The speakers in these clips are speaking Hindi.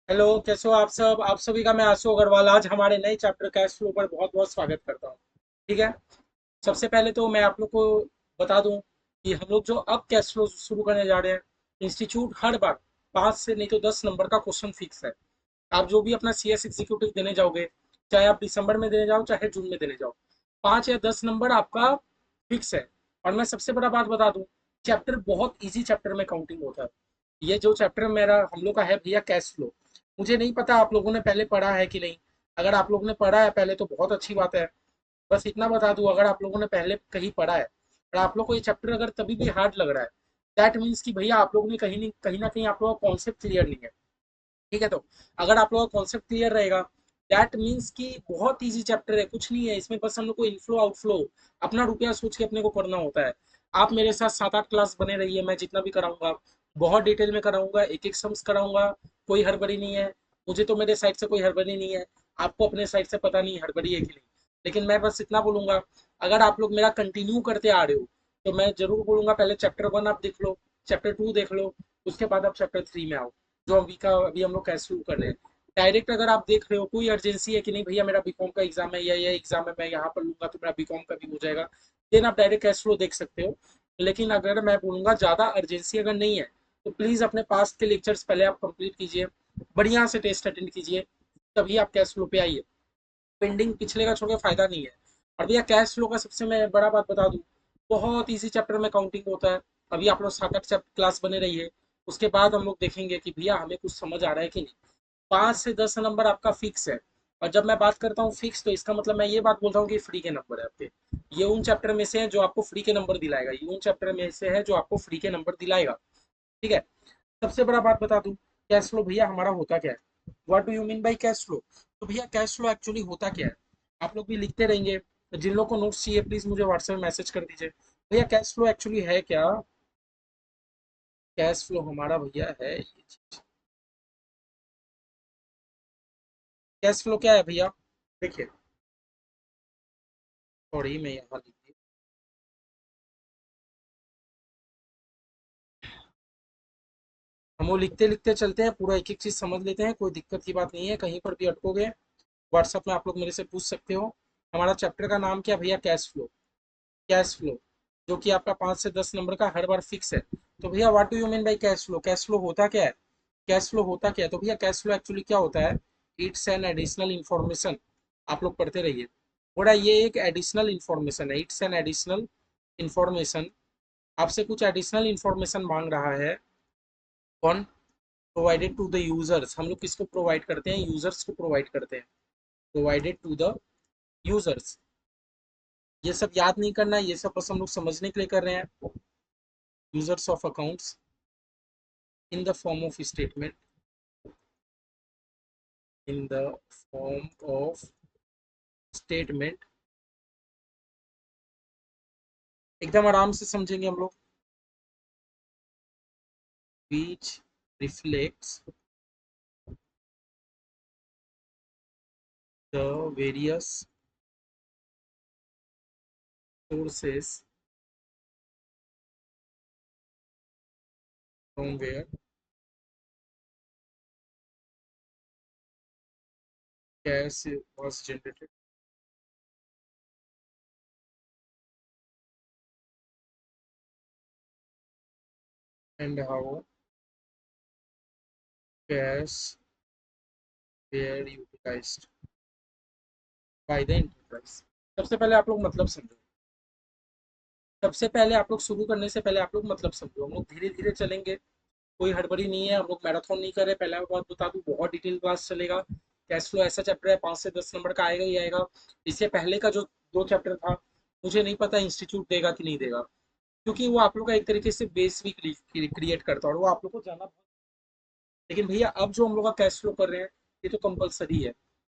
हेलो, कैसे हो आप सब? आप सभी का मैं आशु अग्रवाल आज हमारे नए चैप्टर कैश फ्लो पर बहुत बहुत स्वागत करता हूँ। ठीक है। सबसे पहले तो मैं आप लोग को बता दूं कि हम लोग जो अब कैश फ्लो शुरू करने जा रहे हैं, इंस्टीट्यूट हर बार 5 से नहीं तो 10 नंबर का क्वेश्चन फिक्स है। आप जो भी अपना CS एग्जीक्यूटिव देने जाओगे, चाहे आप दिसंबर में देने जाओ चाहे जून में देने जाओ, 5 या 10 नंबर आपका फिक्स है। और मैं सबसे बड़ा बात बता दूं, चैप्टर बहुत इजी चैप्टर में काउंटिंग होता है। ये जो चैप्टर मेरा हम लोग का है भैया, कैश फ्लो। मुझे नहीं पता आप लोगों ने पहले पढ़ा है कि नहीं। अगर आप लोगों ने पढ़ा है पहले तो बहुत अच्छी बात है। बस इतना बता दूं, अगर आप लोगों ने पहले कहीं पढ़ा है और आप लोग को ये चैप्टर अगर तभी भी हार्ड लग रहा है, दैट मीन्स कि भैया आप लोगों ने कहीं ना कहीं आप लोगों का कॉन्सेप्ट क्लियर नहीं है। ठीक है। तो अगर आप लोगों का कॉन्सेप्ट क्लियर रहेगा, दैट मीन्स कि बहुत इजी चैप्टर है, कुछ नहीं है इसमें। बस हम लोग को इनफ्लो आउटफ्लो अपना रुपया सोच के अपने को करना होता है। आप मेरे साथ 7-8 क्लास बने रहिए, मैं जितना भी कराऊंगा बहुत डिटेल में कराऊंगा, एक एक सम्स कराऊंगा। कोई हड़बड़ी नहीं है। मुझे तो मेरे साइड से कोई हड़बड़ी नहीं है। आपको अपने साइड से पता नहीं हड़बड़ी है कि नहीं। लेकिन मैं बस इतना बोलूंगा, अगर आप लोग मेरा कंटिन्यू करते आ रहे हो तो मैं जरूर बोलूंगा पहले चैप्टर 1 आप देख लो, चैप्टर 2 देख लो, उसके बाद आप चैप्टर 3 में आओ, जो अभी हम लोग कैसे शुरू कर रहे हैं। डायरेक्ट अगर आप देख रहे हो, कोई अर्जेंसी है कि नहीं भैया मेरा बीकॉम का एग्जाम है या ये एग्जाम है, मैं यहाँ पर लूंगा तो मेरा बीकॉम का भी हो जाएगा, देन आप डायरेक्ट कैश फ्लो देख सकते हो। लेकिन अगर मैं बोलूंगा ज्यादा अर्जेंसी अगर नहीं है, तो प्लीज अपने पास के लेक्चर्स पहले आप कंप्लीट कीजिए, बढ़िया से टेस्ट अटेंड कीजिए, तभी आप कैश फ्लो पे आइए। पेंडिंग पिछले का छोड़ के फायदा नहीं है। और भैया कैश फ्लो का सबसे मैं बड़ा बात बता दूं, बहुत इजी चैप्टर में काउंटिंग होता है। अभी आप लोग 7-8 क्लास बने रहिए, उसके बाद हम लोग देखेंगे कि भैया हमें कुछ समझ आ रहा है कि नहीं। 5 से 10 नंबर आपका फिक्स है। और जब मैं बात करता हूँ फिक्स, तो इसका मतलब मैं ये बात बोलता हूँ कि फ्री के नंबर है आपके। ये उन चैप्टर में से है जो आपको फ्री के नंबर दिलाएगा, ये उन चैप्टर में से है जो आपको फ्री के नंबर दिलाएगा। ठीक है। सबसे बड़ा बात बता दूं, कैश फ्लो भैया हमारा होता क्या है? What do you mean by cash flow? तो भैया कैश फ्लो एक्चुअली होता क्या है, आप लोग भी लिखते रहेंगे। तो जिन लोग को नोट्स चाहिए प्लीज मुझे व्हाट्सएप में मैसेज कर दीजिए। भैया कैश फ्लो एक्चुअली है क्या? कैश फ्लो हमारा भैया है ये चीज। कैश फ्लो क्या है भैया? देखिए, थोड़ी मैं यहाँ लिख दी। हम वो लिखते लिखते चलते हैं, पूरा एक एक चीज समझ लेते हैं, कोई दिक्कत की बात नहीं है। कहीं पर भी अटकोगे, व्हाट्सएप में आप लोग मेरे से पूछ सकते हो। हमारा चैप्टर का नाम क्या भैया? Cash flow. कैश फ्लो, जो कि आपका 5 से 10 नंबर का हर बार फिक्स है। तो भैया what do you mean by cash flow? Cash flow होता क्या है? कैश फ्लो होता क्या है? तो भैया कैश फ्लो एक्चुअली क्या होता है? It's an additional information. आप लोग पढ़ते रहिए थोड़ा, ये एक एडिशनल इंफॉर्मेशन है, इट्स एन एडिशनल इंफॉर्मेशन। आपसे कुछ एडिशनल इंफॉर्मेशन मांग रहा है। कौन? Provided to the users. हम लोग किसको प्रोवाइड करते हैं? यूजर्स को प्रोवाइड करते हैं। Provided to the users. ये सब याद नहीं करना है, ये सब बस हम लोग समझने के लिए कर रहे हैं। Users of accounts in the form of statement, in the form of statement। एकदम आराम से समझेंगे हम लोग। which reflects the various sources from where cash was generated and how cash were utilized by the enterprise। सबसे पहले आप लोग मतलब समझो। सबसे पहले आप लोग शुरू करने से पहले आप लोग मतलब समझो। हम लोग धीरे धीरे चलेंगे, कोई हड़बड़ी नहीं है। हम लोग मैराथन नहीं कर रहे। पहले मैं बात बता दूं, बहुत डिटेल क्लास चलेगा। कैश फ्लो ऐसा चैप्टर है, 5 से 10 नंबर का आएगा ही आएगा। इससे पहले का जो 2 चैप्टर था, मुझे नहीं पता इंस्टीट्यूट देगा कि नहीं देगा, क्योंकि वो आप लोग का एक तरीके से बेस भी क्रिएट करता है और वो आप लोग को जाना। लेकिन भैया अब जो हम लोग का कैश फ्लो कर रहे हैं, ये तो कंपलसरी है।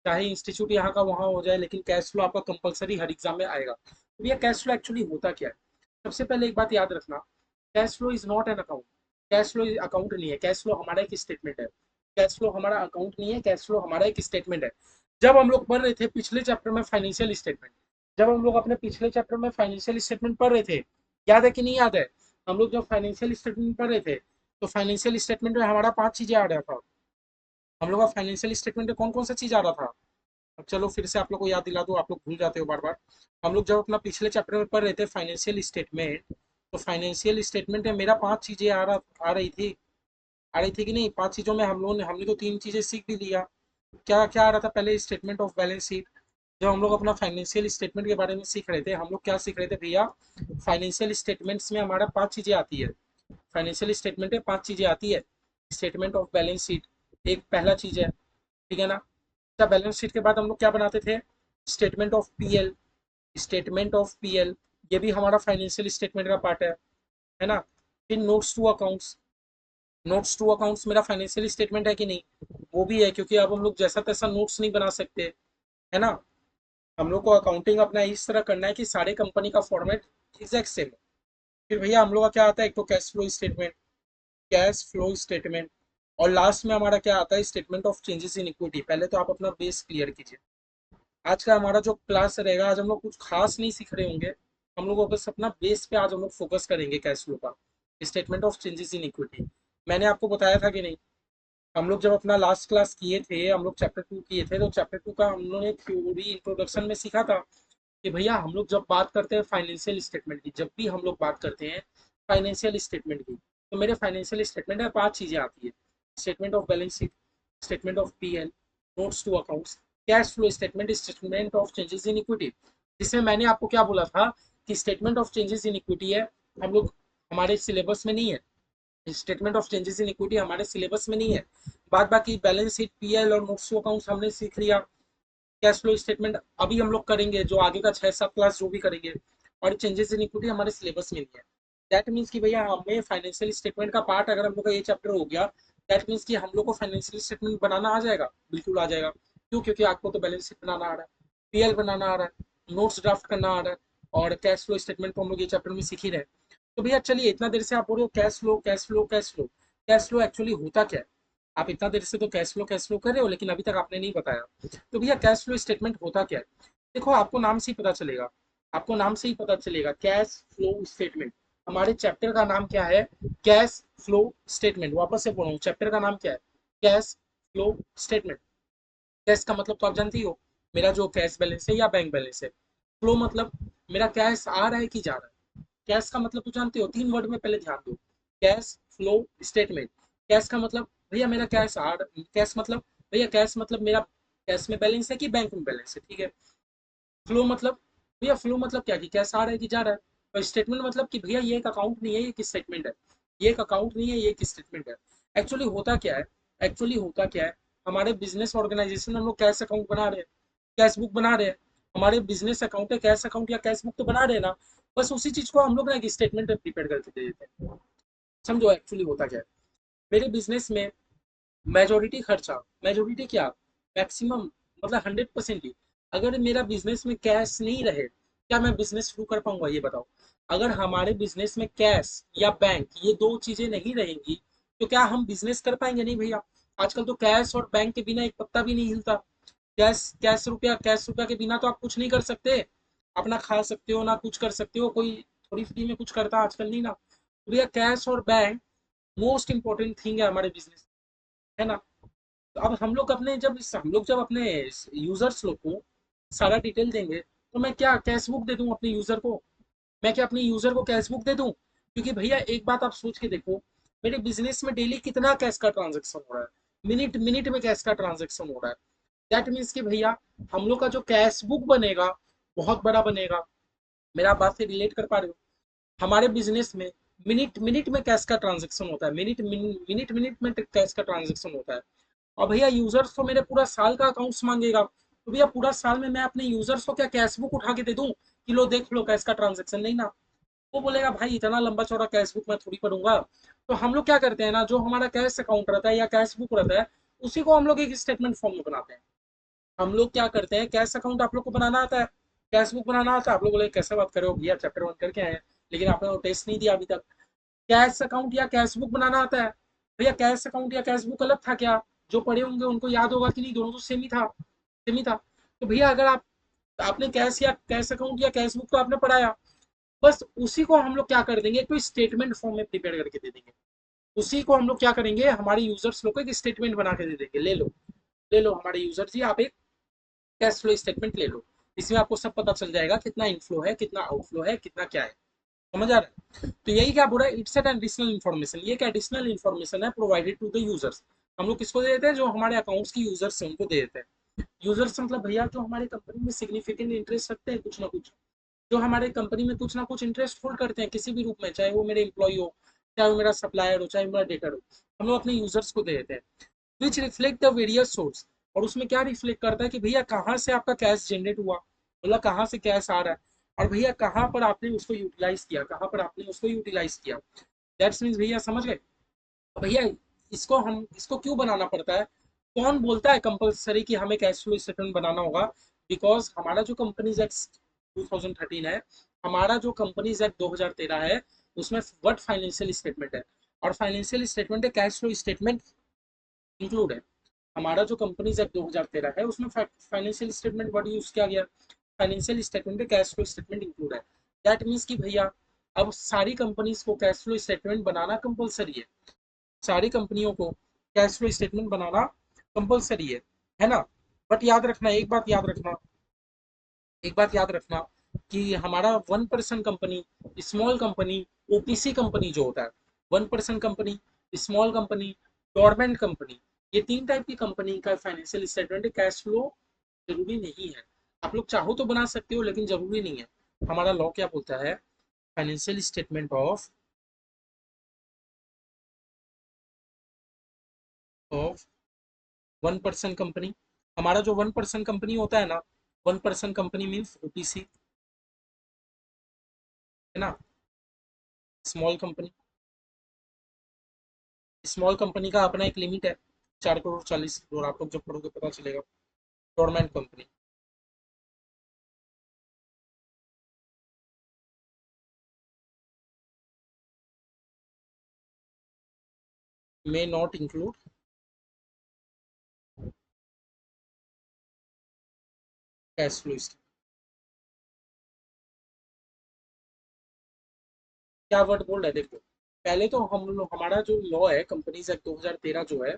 चाहे इंस्टीट्यूट यहाँ का वहाँ हो जाए, लेकिन कैश फ्लो आपका कंपलसरी हर एग्जाम में आएगा। तो भैया कैश फ्लो एक्चुअली होता क्या है? सबसे पहले एक बात याद रखना, cash flow is not an account. Cash flow account नहीं है, कैश फ्लो हमारा एक स्टेटमेंट है। कैश फ्लो हमारा अकाउंट नहीं है, कैश फ्लो हमारा एक स्टेटमेंट है। जब हम लोग पढ़ रहे थे पिछले चैप्टर में फाइनेंशियल स्टेटमेंट, जब हम लोग अपने पिछले चैप्टर में फाइनेंशियल स्टेटमेंट पढ़ रहे थे, याद है कि नहीं याद है? हम लोग जब फाइनेंशियल स्टेटमेंट पढ़ रहे थे, तो फाइनेंशियल स्टेटमेंट में हमारा 5 चीजें आ रहा था। हम लोग का फाइनेंशियल स्टेटमेंट में कौन कौन सा चीज आ रहा था? अब चलो फिर से आप लोग को याद दिला दूं, आप लोग भूल जाते हो बार बार। हम लोग जब अपना पिछले चैप्टर में पढ़ रहे थे फाइनेंशियल स्टेटमेंट, तो फाइनेंशियल स्टेटमेंट में मेरा 5 चीजें आ रही थी कि नहीं? 5 चीजों में हमने तो 3 चीजें सीख भी लिया। क्या क्या आ रहा था पहले? Statement of balance sheet. जब हम लोग अपना फाइनेंशियल स्टेटमेंट के बारे में सीख रहे थे, हम लोग क्या सीख रहे थे भैया? फाइनेंशियल स्टेटमेंट्स में हमारा 5 चीजें आती है। फाइनेंशियल स्टेटमेंट में 5 चीजें आती है। स्टेटमेंट ऑफ बैलेंस शीट एक पहला चीज है, ठीक है ना? अच्छा, बैलेंस शीट के बाद हम लोग क्या बनाते थे? Statement of PL. Statement of PL ये भी हमारा फाइनेंशियल स्टेटमेंट का पार्ट है ना? फिर notes to accounts. Notes to accounts मेरा फाइनेंशियल स्टेटमेंट है कि नहीं? वो भी है, क्योंकि अब हम लोग जैसा तैसा नोट्स नहीं बना सकते, है ना? हम लोग को अकाउंटिंग अपना इस तरह करना है कि सारे कंपनी का फॉर्मेट एग्जैक्ट सेम हो। फिर भैया हम लोग का क्या आता है? एक तो cash flow statement. Cash flow statement. और लास्ट में हमारा क्या आता है? Statement of changes in equity. पहले तो आप अपना बेस क्लियर कीजिए। आज का हमारा जो क्लास रहेगा, आज हम लोग कुछ खास नहीं सीख रहे होंगे। हम लोग बस अपना बेस पे आज हम लोग फोकस करेंगे कैश फ्लो का। Statement of changes in equity मैंने आपको बताया था कि नहीं? हम लोग जब अपना लास्ट क्लास किए थे, हम लोग चैप्टर 2 किए थे, तो चैप्टर 2 का हम लोगों ने थ्योरी इंट्रोडक्शन में सीखा था कि भैया हम लोग जब बात करते हैं फाइनेंशियल स्टेटमेंट की, जब भी हम लोग बात करते हैं फाइनेंशियल स्टेटमेंट की, तो मेरे फाइनेंशियल स्टेटमेंट में 5 चीजें आती है। Statement of balance sheet, statement of PL, notes to accounts, cash flow statement, statement of changes in equity. जिसमें मैंने आपको क्या बोला था कि statement of changes in equity है, हम लोग हमारे सिलेबस में नहीं है। Statement of changes in equity हमारे सिलेबस में नहीं है। बाद बाकी बैलेंस शीट, पीएल और नोट्स टू अकाउंट्स हमने सीख लिया। कैश फ्लो स्टेटमेंट अभी हम लोग करेंगे, जो आगे का 6-7 क्लास जो भी करेंगे। और चेंजेस इन इक्विटी हमारे सिलेबस में नहीं है। दैट मीन्स कि भैया हमें फाइनेंशियल स्टेटमेंट का पार्ट अगर हम लोग का ये चैप्टर हो गया, दैट मीन्स कि हम लोग को फाइनेंशियल स्टेटमेंट बनाना आ जाएगा, बिल्कुल आ जाएगा। क्यों? क्योंकि आपको तो बैलेंस शीट बनाना आ रहा है, पीएल बनाना आ रहा है, नोट्स ड्राफ्ट करना आ रहा है, और कैश फ्लो स्टेटमेंट तो हम लोग ये चैप्टर में सीख ही रहे हैं। तो भैया चलिए, इतना देर से आप बोल रहे हो cash flow cash flow cash flow. Cash flow actually होता क्या है? आप इतना देर से तो कैश फ्लो कर रहे हो, लेकिन अभी तक आपने नहीं बताया। तो भैया कैश फ्लो स्टेटमेंट होता क्या है? देखो, आपको नाम से ही पता चलेगा। आपको नाम से ही पता चलेगा कैश फ्लो स्टेटमेंट। हमारे चैप्टर का नाम क्या है? Cash flow statement. वापस से बोल रहा हूँ, चैप्टर का नाम क्या है? Cash flow statement. कैश का मतलब तो आप जानती हो, मेरा जो कैश बैलेंस है या बैंक बैलेंस है। फ्लो मतलब मेरा कैश आ रहा है कि जा रहा है। कैश का मतलब तो जानते हो, 3 वर्ड में पहले ध्यान दो। Cash flow statement. कैश का मतलब भैया मेरा कैश आ रहा, कैश मतलब भैया कैश मतलब मेरा कैश में बैलेंस है कि बैंक में बैलेंस है, ठीक है? फ्लो मतलब भैया, फ्लो मतलब क्या कि कैश आ रहा है कि जा रहा है। और स्टेटमेंट मतलब कि भैया ये एक अकाउंट नहीं है, ये एक स्टेटमेंट है। ये एक अकाउंट नहीं है, ये एक स्टेटमेंट है। एक्चुअली होता क्या है? एक्चुअली होता क्या है? हमारे बिजनेस ऑर्गेनाइजेशन में हम लोग कैश अकाउंट बना रहे हैं, कैश बुक बना रहे हैं। हमारे बिजनेस अकाउंट है, कैश अकाउंट या कैश बुक तो बना रहे हैं ना। बस उसी चीज को हम लोग ना एक स्टेटमेंट प्रिपेयर करके दे देते हैं। समझो एक्चुअली होता क्या है। मेरे बिजनेस में मेजोरिटी खर्चा, मेजोरिटी क्या, मैक्सिमम, मतलब 100% ही, अगर मेरा बिजनेस में कैश नहीं रहे, क्या मैं बिजनेस शुरू कर पाऊंगा? ये बताओ। अगर हमारे बिजनेस में कैश या बैंक ये दो चीजें नहीं रहेंगी, तो क्या हम बिजनेस कर पाएंगे? नहीं भैया। आजकल तो कैश और बैंक के बिना एक पत्ता भी नहीं हिलता। कैश रुपया के बिना तो आप कुछ नहीं कर सकते। अपना खा सकते हो ना, कुछ कर सकते हो, कोई थोड़ी फ्री में कुछ करता आजकल, नहीं ना। तो भैया कैश और बैंक मोस्ट इंपॉर्टेंट थिंग है हमारे बिजनेस, है ना? तो अब हम लोग जब अपने यूजर्स लोग को सारा डिटेल देंगे, तो मैं क्या कैश बुक दे दूं अपने यूजर को? मैं क्या अपने यूजर को कैश बुक दे दूं? क्योंकि भैया एक बात आप सोच के देखो, मेरे बिजनेस में डेली कितना कैश का ट्रांजेक्शन हो रहा है, मिनट मिनट में कैश का ट्रांजेक्शन हो रहा है। दैट मीन्स कि भैया हम लोग का जो कैश बुक बनेगा बहुत बड़ा बनेगा। मेरा आप बात से रिलेट कर पा रहे हो? हमारे बिजनेस में मिनट मिनट में कैश का ट्रांजेक्शन होता है, मिनट मिनट में कैश का ट्रांजेक्शन होता है। और भैया यूजर्स तो मेरे पूरा साल का अकाउंट्स मांगेगा, तो भैया पूरा साल में मैं अपने यूजर्स को क्या कैश बुक उठा के दे दूं कि लो देख लो कैश का ट्रांजेक्शन? नहीं ना। वो बोलेगा भाई इतना लंबा चौड़ा कैश बुक मैं थोड़ी पढ़ूंगा। तो हम लोग क्या करते हैं ना, जो हमारा कैश अकाउंट रहता है या कैश बुक रहता है, उसी को हम लोग एक स्टेटमेंट फॉर्म में बनाते हैं। हम लोग क्या करते हैं, कैश अकाउंट आप लोग को बनाना आता है, कैश बुक बनाना आता है। आप लोग बोले कैसे बात करो भैया, चैप्टर 1 करके आए हैं, लेकिन आपने वो टेस्ट नहीं दिया अभी तक। कैश अकाउंट या कैश बुक बनाना आता है। भैया कैश अकाउंट या कैश बुक अलग था क्या? जो पढ़े होंगे उनको याद होगा कि नहीं, दोनों तो सेम ही था, सेम ही था। तो भैया अगर आपने कैश या कैश अकाउंट या कैश बुक तो आपने पढ़ाया, बस उसी को हम लोग क्या कर देंगे, कोई स्टेटमेंट फॉर्म में प्रिपेयर करके दे देंगे। उसी को हम लोग क्या करेंगे, हमारे यूजर्स लोग को एक स्टेटमेंट बना के दे देंगे। ले लो हमारे यूजर जी, आप एक कैश फ्लो स्टेटमेंट ले लो। इसमें आपको सब पता चल जाएगा कितना इनफ्लो है, कितना आउटफ्लो है, कितना क्या है। समझ आ रहा है? तो यही क्या बोला, इट्स एन एडिशनल इन्फॉर्मेशन, ये क्या एडिशनल इन्फॉर्मेशन है प्रोवाइडेड टू द यूजर्स। हम लोग किसको दे देते हैं, जो हमारे अकाउंट्स की यूजर्स हैं उनको दे देते हैं। यूजर्स मतलब भैया जो हमारे कंपनी में सिग्निफिकेंट इंटरेस्ट रखते हैं कुछ ना कुछ, जो हमारे कंपनी में कुछ ना कुछ इंटरेस्ट होल्ड करते हैं किसी भी रूप में, चाहे वो मेरे एम्प्लॉय हो, चाहे वो मेरा सप्लायर हो, चाहे मेरा डेटर हो, हम लोग अपने यूजर्स को दे देते हैं। विच रिफ्लेक्ट द वेरियस सोर्स, और उसमें क्या रिफ्लेक्ट करता है कि भैया कहाँ से आपका कैश जनरेट हुआ, मतलब कहाँ से कैश आ रहा है, और भैया कहाँ पर आपने उसको यूटिलाइज किया, कहाँ पर आपने उसको यूटिलाइज किया। दैट्स मीन्स भैया समझ गए। भैया इसको क्यों बनाना पड़ता है, कौन बोलता है कंपलसरी कि हमें कैश फ्लो स्टेटमेंट बनाना होगा। बिकॉज हमारा जो कंपनीज एक्ट 2013 है, हमारा जो कंपनीज एक्ट 2013 है, उसमें वर्ड फाइनेंशियल स्टेटमेंट है, और फाइनेंशियल स्टेटमेंट है, कैश फ्लो स्टेटमेंट इंक्लूड है। हमारा जो कंपनीज एक्ट 2013 है उसमें फाइनेंशियल स्टेटमेंट वर्ड यूज किया गया। फाइनेंशियल स्टेटमेंट में कैश फ्लो स्टेटमेंट इंक्लूड है। दैट मीन्स कि भैया अब सारी कंपनीज को कैश फ्लो स्टेटमेंट बनाना कंपलसरी है। सारी कंपनियों को कैश फ्लो स्टेटमेंट बनाना कंपलसरी है ना। बट याद रखना, एक बात याद रखना कि हमारा 1% company, small company, OPC company जो होता है, 1% company, small company, government company, ये तीन टाइप की कंपनी का फाइनेंशियल स्टेटमेंट कैश फ्लो जरूरी नहीं है। आप लोग चाहो तो बना सकते हो लेकिन जरूरी नहीं है। हमारा लॉ क्या बोलता है, फाइनेंशियल स्टेटमेंट ऑफ 1% कंपनी, हमारा जो 1% कंपनी होता है ना, 1% कंपनी मीन्स ओपीसी, है ना। स्मॉल कंपनी, स्मॉल कंपनी का अपना एक लिमिट है, 4 करोड़ 40 करोड़, आप लोग जब पढ़ोगे पता चलेगा। Government company may not include cash flow statement. क्या वर्ड बोल रहे हैं देखो, पहले तो हम लोग, हमारा जो लॉ है कंपनीज एक्ट 2013 जो है,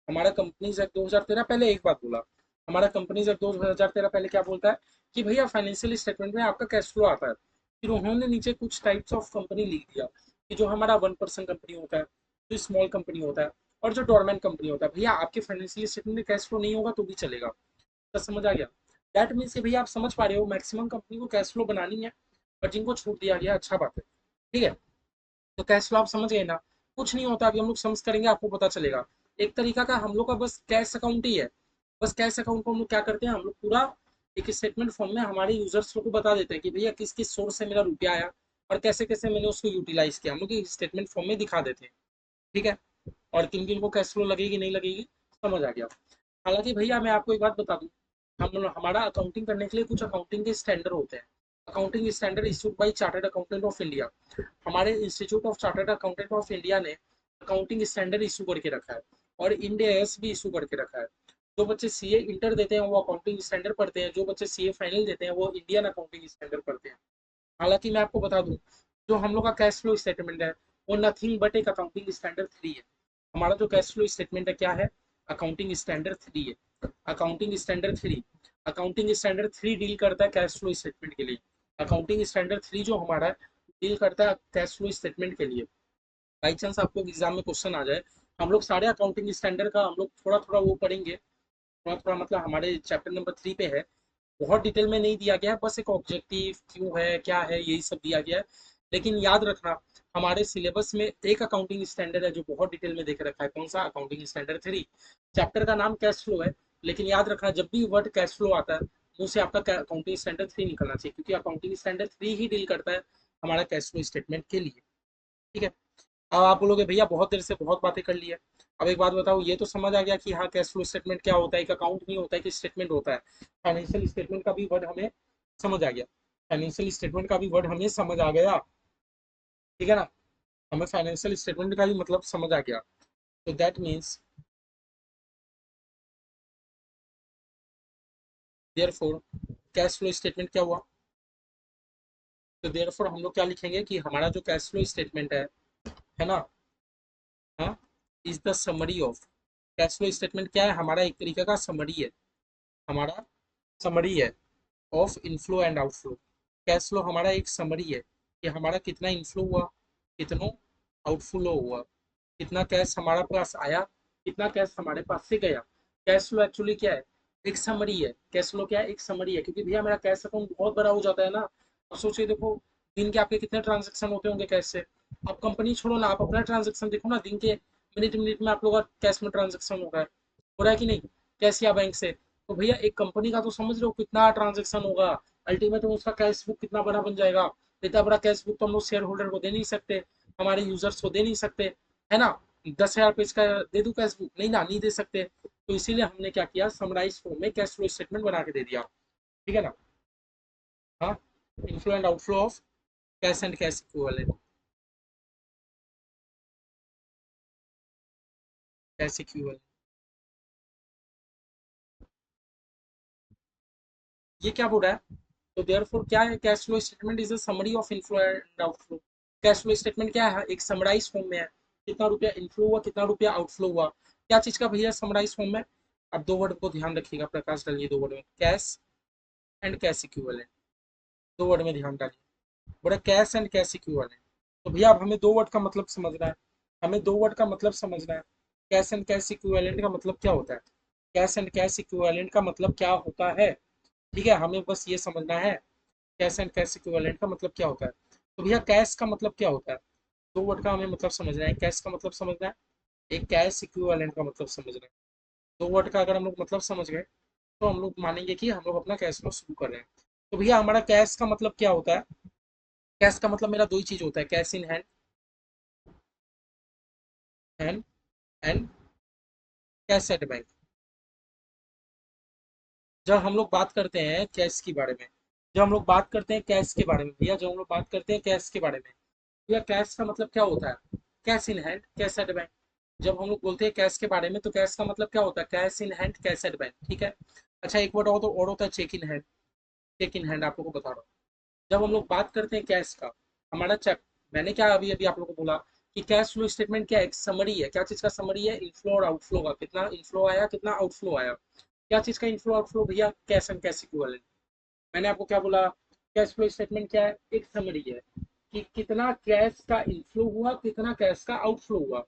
हमारा कंपनीज एक्ट 2013 पहले एक बात बोला, हमारा कंपनीज एक्ट 2013 पहले क्या बोलता है कि भैया फाइनेंशियल स्टेटमेंट में आपका कैश फ्लो आता है। फिर उन्होंने नीचे कुछ टाइप्स ऑफ कंपनी लिख दिया कि जो हमारा 1% कंपनी होता है, जो स्मॉल कंपनी होता है, और जो डोरमेंट कंपनी होता है, भैया आपके फाइनेंशियल स्टेटमेंट में कैश फ्लो नहीं होगा तो भी चलेगा। तो समझ आ गया। दैट मीन्स भैया आप समझ पा रहे हो, मैक्सिमम कंपनी को कैश फ्लो बनानी है, और जिनको छूट दिया गया अच्छा बात है। ठीक है, तो कैश फ्लो आप समझ गए ना। कुछ नहीं होता, अभी हम लोग समझ करेंगे आपको पता चलेगा। एक तरीका का हम लोग का बस कैश अकाउंट ही है। बस कैश अकाउंट को हम लोग क्या करते हैं, हम लोग पूरा एक स्टेटमेंट फॉर्म में हमारे यूजर्स को बता देते हैं कि भैया किस किस सोर्स से मेरा रुपया आया, और कैसे कैसे मैंने उसको यूटिलाइज किया, हम लोग एक स्टेटमेंट फॉर्म में दिखा देते हैं। ठीक है, और किन किन को कैश फ्लो लगेगी नहीं लगेगी समझ आ गया। हालांकि भैया मैं आपको एक बात बता दूं, हम हमारा अकाउंटिंग करने के लिए कुछ अकाउंटिंग के स्टैंडर्ड होते हैं। Accounting standard issued by chartered accountant of India. हमारे institute of chartered accountant of India ने अकाउंटिंग स्टैंडर्ड इशू करके रखा है, और इंडिया एस भी इशू करके रखा है। जो बच्चे सीए इंटर देते हैं वो अकाउंटिंग स्टैंडर्ड पढ़ते हैं, जो बच्चे सीए फाइनल देते हैं वो इंडियन अकाउंटिंग स्टैंडर्ड पढ़ते हैं। हालांकि मैं आपको बता दूं, जो हम लोग का कैश फ्लो स्टेटमेंट है वो नथिंग बट एक अकाउंटिंग स्टैंडर्ड 3 है। हमारा जो कैश फ्लो स्टेटमेंट है क्या है, अकाउंटिंग स्टैंडर्ड 3 है। Accounting standard 3, accounting standard 3 deal करता है कैश फ्लो स्टेटमेंट के लिए। अकाउंटिंग स्टैंडर्ड 3 जो हमारा है डील करता है कैश फ्लो स्टेटमेंट के लिए। बाई चांस आपको एग्जाम में क्वेश्चन आ जाए, हम लोग सारे अकाउंटिंग स्टैंडर्ड का हम लोग थोड़ा थोड़ा वो पढ़ेंगे, थोड़ा थोड़ा मतलब हमारे चैप्टर नंबर 3 पे है। बहुत डिटेल में नहीं दिया गया है, बस एक ऑब्जेक्टिव क्यों है क्या है यही सब दिया गया है। लेकिन याद रखना, हमारे सिलेबस में एक अकाउंटिंग स्टैंडर्ड है जो बहुत डिटेल में देख रखा है, कौन सा, अकाउंटिंग स्टैंडर्ड 3। चैप्टर का नाम कैश फ्लो है, लेकिन याद रखना जब भी वर्ड कैश फ्लो आता है मुंह से आपका अकाउंटिंग स्टैंडर्ड 3 निकलना चाहिए, क्योंकि अकाउंटिंग स्टैंडर्ड 3 ही डील करता है हमारा कैश फ्लो स्टेटमेंट के लिए। ठीक है, अब आप बोलोगे भैया बहुत देर से बहुत बातें कर ली है। अब एक बात बताओ, ये तो समझ आ गया कि हाँ कैश फ्लो स्टेटमेंट क्या होता है, एक अकाउंट नहीं होता है कि स्टेटमेंट होता है। फाइनेंशियल स्टेटमेंट का भी वर्ड हमें समझ आ गया, फाइनेंशियल स्टेटमेंट का भी वर्ड हमें समझ आ गया। ठीक है ना, हमें फाइनेंशियल स्टेटमेंट का भी मतलब समझ आ गया। तो that means therefore cash flow statement क्या हुआ, तो देयरफॉर हम लोग क्या लिखेंगे कि हमारा जो कैश फ्लो स्टेटमेंट है ना, is the summary of. Cash flow statement क्या है? हमारा एक तरीके का समरी है, हमारा समरी है of inflow and outflow. Cash flow हमारा एक समरी है कि हमारा कितना इनफ्लो हुआ, कितना आउटफ्लो हुआ, कितना कैश हमारा पास आया, कितना कैश हमारे पास से गया। कैश फ्लो एक्चुअली क्या है? एक समरी है। कैश फ्लो क्या है? एक समरी है, क्योंकि भैया मेरा कैश अकाउंट बहुत बड़ा हो जाता है ना। अब सोचिए, देखो दिन के आपके कितने ट्रांजेक्शन होते होंगे कैश से। आप कंपनी छोड़ो ना, आप अपना ट्रांजेक्शन देखो ना, दिन के मिनट मिनट में आप लोग का कैश में ट्रांजेक्शन हो रहा है कि नहीं, कैश या बैंक से। तो भैया एक कंपनी का तो समझ रहे हो कितना ट्रांजेक्शन होगा। अल्टीमेट में उसका कैश बुक कितना बड़ा बन जाएगा। इतना बड़ा कैश बुक तो हम लोग शेयर होल्डर को दे नहीं सकते, हमारे यूजर्स को दे नहीं सकते, है ना। 10,000 पेज का दे दूं कैश बुक? नहीं ना, नहीं दे सकते। तो इसीलिए हमने क्या किया, समराइज फॉर्म में कैश फ्लो स्टेटमेंट बना के दे दिया। ठीक है ना। हाँ, inflow and outflow of cash and cash equivalent. Cash equivalent ये क्या बोल रहा है? तो देयरफॉर क्या है, cash flow statement is a summary of inflow and outflow. Cash flow statement क्या है? एक समराइज फॉर्म में है, कितना रुपया इनफ्लो हुआ, कितना रुपया आउटफ्लो हुआ। क्या चीज का भैया समराइज फॉर्म में? अब दो वर्ड को ध्यान रखिएगा, प्रकाश डालिए दो वर्ड में, कैश एंड कैश इक्विवेलेंट। दो वर्ड में ध्यान डालिए, बोला कैश एंड कैश इक्विवेलेंट। तो भैया अब हमें दो वर्ड का मतलब समझना है, हमें दो वर्ड का मतलब समझना है। कैश एंड कैश इक्विवेलेंट का मतलब क्या होता है? कैश एंड कैश इक्विवेलेंट का मतलब क्या होता है? ठीक है, हमें बस ये समझना है कैश एंड कैश इक्विवेलेंट का मतलब क्या होता है। तो भैया कैश का मतलब क्या होता है? दो वर्ड का हमें मतलब समझना है, कैश का मतलब समझना है, एक कैश इक्विवेलेंट का मतलब समझना है। दो वर्ड का अगर हम लोग मतलब समझ गए तो हम लोग मानेंगे कि हम लोग अपना कैश फ्लो शुरू कर रहे हैं। तो भैया हमारा कैश का मतलब क्या होता है? कैश का मतलब मेरा दो ही चीज होता है, cash in hand and and cash at bank. जब हम लोग बात करते हैं कैश के बारे में, जब हम लोग बात करते हैं कैश के बारे में भैया, जब हम लोग बात करते हैं कैश के बारे में, भैया कैश का मतलब क्या होता है? Cash in hand cash at bank. जब हम लोग बोलते हैं कैश के बारे में तो कैश का मतलब क्या होता है? Cash in hand cash at bank. ठीक है। अच्छा एक वर्ड और तो और होता है cheque in hand. Cheque in hand आप लोगों को बता रहा हूँ। जब हम लोग बात करते हैं कैश का, हमारा चेक, मैंने क्या अभी अभी आप लोगों को बोला कि कैश फ्लो स्टेटमेंट क्या है? एक समरी है। क्या चीज का समरी है? इनफ्लो और आउटफ्लो का, कितना इनफ्लो आया, कितना आउटफ्लो आया। क्या चीज का इनफ्लो आउटफ्लो भैया? Cash and cash equivalent. मैंने आपको क्या बोला? कैश फ्लो स्टेटमेंट क्या है? एक समरी है कि कितना कैश का इनफ्लो हुआ, कितना कैश का आउटफ्लो हुआ।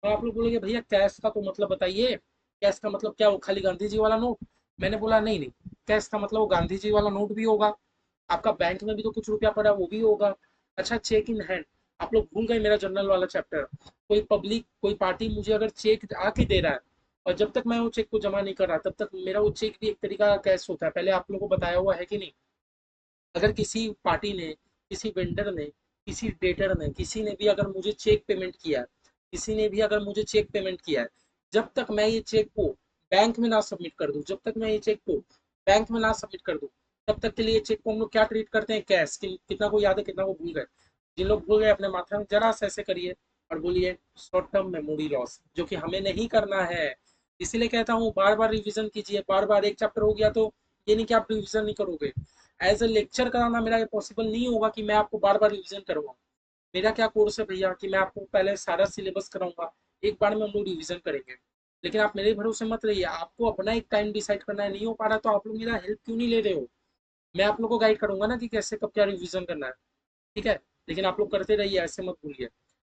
तो आप लोग बोलेंगे भैया कैश का तो मतलब बताइए, कैश का मतलब क्या, वो खाली गांधी जी वाला नोट? मैंने बोला नहीं नहीं, कैश का मतलब वो गांधी जी वाला नोट भी होगा, आपका बैंक में भी तो कुछ रुपया पड़ा वो भी होगा। अच्छा चेक इन हैंड, आप लोग भूल गए मेरा जनरल वाला चैप्टर। कोई पब्लिक, कोई पार्टी मुझे अगर चेक आके दे रहा है और जब तक मैं वो चेक को जमा नहीं कर रहा तब तक मेरा वो चेक भी एक तरीका का कैश होता है, पहले आप लोगों को बताया हुआ है कि नहीं। अगर किसी पार्टी ने, किसी वेंडर ने, किसी डेटर ने, किसी ने भी अगर मुझे चेक पेमेंट किया है, किसी ने भी अगर मुझे चेक पेमेंट किया है, जब तक मैं ये चेक को बैंक में ना सबमिट कर दूं, जब तक मैं ये चेक को बैंक में ना सबमिट कर दूं, तब तक के लिए चेक को हम लोग क्या ट्रीट करते हैं? कैश। कितना को याद है, कितना को भूल गए? जिन लोग भूल गए अपने माथा में जरा सा ऐसे करिए और बोलिए शॉर्ट टर्म मेमोरी लॉस, जो कि हमें नहीं करना है। इसीलिए कहता हूँ बार बार रिवीजन कीजिए। बार बार एक चैप्टर हो गया तो ये नहीं कि आप रिवीजन नहीं करोगे। एज ए लेक्चर कराना मेरा ये पॉसिबल नहीं होगा कि मैं आपको बार बार रिवीजन करवाऊँ। मेरा क्या कोर्स है भैया कि मैं आपको पहले सारा सिलेबस कराऊंगा, एक बार में हम लोग रिवीजन करेंगे। लेकिन आप मेरे भरोसे मत रहिए, आपको अपना एक टाइम डिसाइड करना है, नहीं हो पा रहा तो आप लोग मेरा हेल्प क्यों नहीं ले रहे हो? मैं आप लोग को गाइड करूंगा ना कि कैसे कब क्या रिवीजन करना है। ठीक है। लेकिन आप लोग करते रहिए, ऐसे मत भूलिए।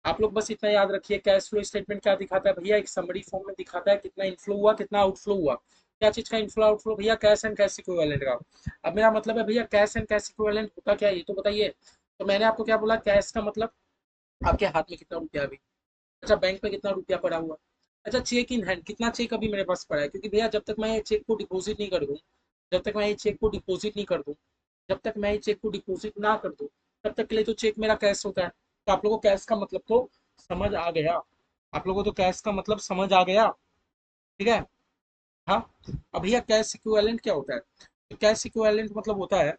आप लोग बस इतना याद रखिए, कैश फ्लो स्टेटमेंट क्या दिखाता है भैया? एक समरी फॉर्म में दिखाता है कितना इनफ्लो हुआ, कितना आउटफ्लो हुआ। क्या चीज का इनफ्लो आउटफ्लो भैया? कैश एंड कैश इक्विवेलेंट का। अब मेरा मतलब है भैया कैश एंड कैश इक्विवेलेंट होता क्या है ये तो बताइए। तो मैंने आपको क्या बोला? कैश का मतलब आपके हाथ में कितना रुपया अभी। अच्छा बैंक में कितना रुपया पड़ा हुआ। अच्छा चेक इन हैंड, कितना चेक अभी मेरे पास पड़ा है, क्योंकि भैया जब तक मैं ये चेक को डिपॉजिट नहीं कर दूं, जब तक मैं ये चेक को डिपॉजिट नहीं कर दूं, जब तक मैं ये चेक को डिपॉजिट ना कर दूं, तब तक के लिए तो चेक मेरा कैश होता है। तो आप लोगों को कैश का मतलब तो समझ आ गया? आप लोगों को तो कैश का मतलब समझ आ गया? ठीक है। हाँ। अब भैया कैश इक्विवेलेंट क्या होता है? तो कैश इक्विवेलेंट मतलब होता है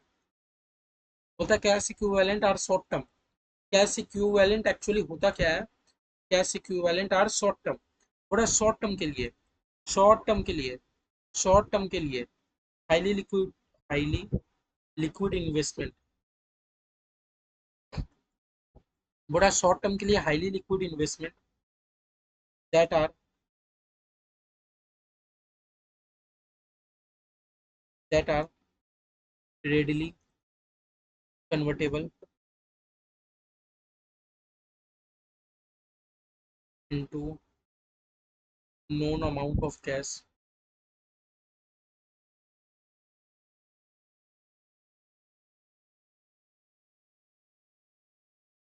cash equivalent are short term. Cash equivalent actually होता क्या है? Cash equivalent are short term, थोड़ा शॉर्ट टर्म के लिए, शॉर्ट टर्म के लिए, शॉर्ट टर्म के लिए highly liquid, highly liquid investment, बड़ा शॉर्ट टर्म के लिए highly liquid investment that are that are readily convertible into known amount of cash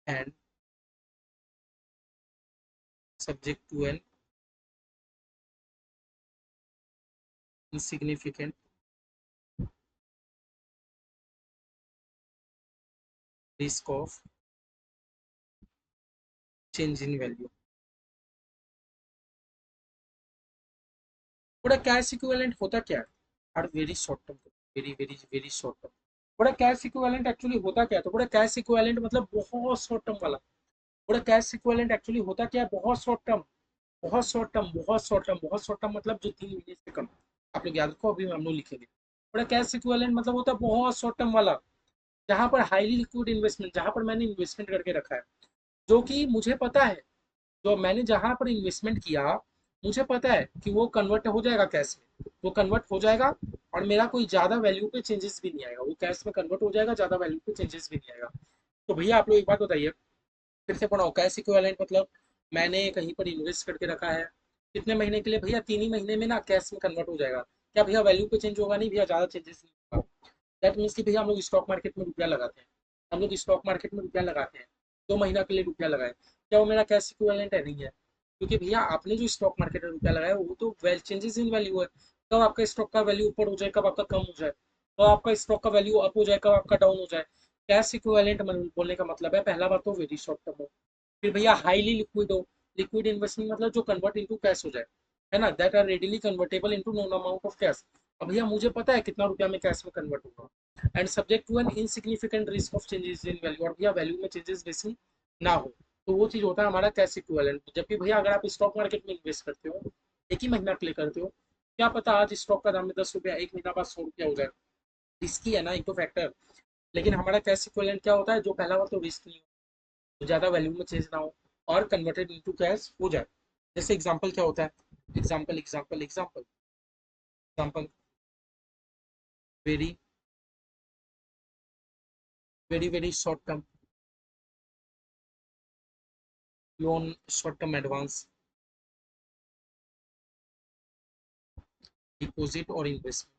and subject to an insignificant risk of change in value. बड़ा कैश इक्विवेलेंट होता क्या है? और very short term, very very very short term. बड़ा कैश इक्विवेलेंट एक्चुअली होता क्या है? तो बड़ा कैश इक्विवेलेंट मतलब बहुत शॉर्ट टर्म वाला। बड़ा कैश इक्विवेलेंट एक्चुअली होता क्या है? बहुत शॉर्ट टर्म, बहुत शॉर्ट टर्म, बहुत शॉर्ट टर्म, बहुत शॉर्ट टर्म मतलब जो 3 महीने से कम। आप लोग याद रखो, अभी हम लोग लिखेंगे। बड़ा कैश इक्विवेलेंट मतलब होता है बहुत शॉर्ट टर्म वाला, जहां पर हाईली लिक्विड इन्वेस्टमेंट, जहां पर मैंने इन्वेस्टमेंट करके रखा है, जो कि मुझे पता है, जो मैंने जहां पर इन्वेस्टमेंट किया, मुझे पता है कि वो कन्वर्ट हो जाएगा कैश में, वो कन्वर्ट हो जाएगा, और मेरा कोई ज्यादा वैल्यू पे चेंजेस भी नहीं आएगा, वो कैश में कन्वर्ट हो जाएगा, ज्यादा वैल्यू पे चेंजेस भी नहीं आएगा। तो भैया आप लोग एक बात बताइए, फिर से पढ़ाओ। कैश इक्विवेलेंट मतलब मैंने कहीं पर इन्वेस्ट करके रखा है, कितने महीने के लिए? भैया 3 ही महीने में ना कैश में कन्वर्ट हो जाएगा। क्या भैया वैल्यू पे चेंज होगा? नहीं भैया, ज्यादा चेंजेस नहीं होगा। दैट मीन्स कि भैया हम लोग स्टॉक मार्केट में रुपया लगाते हैं, हम लोग स्टॉक मार्केट में रुपया लगाते हैं, 2 महीना के लिए रुपया लगाए, क्या वो मेरा कैश इक्विवेलेंट है? नहीं है। क्योंकि भैया आपने जो स्टॉक मार्केट में रुपया लगाया वो तो वेल चेंजेस इन वैल्यू है। कब आपका स्टॉक का वैल्यू ऊपर हो जाए, कब आपका कम हो जाए, कब आपका स्टॉक का वैल्यू अप हो जाए, कब आपका डाउन हो जाए। कैश इक्विवेलेंट बोलने का मतलब है, पहला बात तो वेरी शॉर्ट टर्म हो, फिर भैया हाईली लिक्विड हो। लिक्विड इन्वेस्टमेंट मतलब जो कन्वर्ट इनटू कैश हो जाए, है ना, that are readily convertible into known amount of cash. अब भैया मुझे पता है कितना रुपया में कैश में कन्वर्ट होगा, and subject to an insignificant risk of changes in value, और भैया वैल्यू में चेंजेस बेसी ना हो, तो वो चीज होता है हमारा कैश इक्विवेलेंट। जबकि भैया अगर आप स्टॉक मार्केट में इन्वेस्ट करते हो, एक ही महीना के लिए करते हो, क्या पता आज स्टॉक का दाम में 10 रुपया, एक महीना बाद 100 रुपया हो जाए, रिस्की है ना एक तो फैक्टर। लेकिन हमारा कैश इक्विवेलेंट क्या होता है? जो पहला बार तो रिस्क नहीं हो, तो ज़्यादा वैल्यू में चेंज ना हो, और कन्वर्टेड इनटू कैश हो जाए। जैसे एग्जांपल क्या होता है? Example example example example, very very very short term loan, short term advance, deposit और इन्वेस्टमेंट।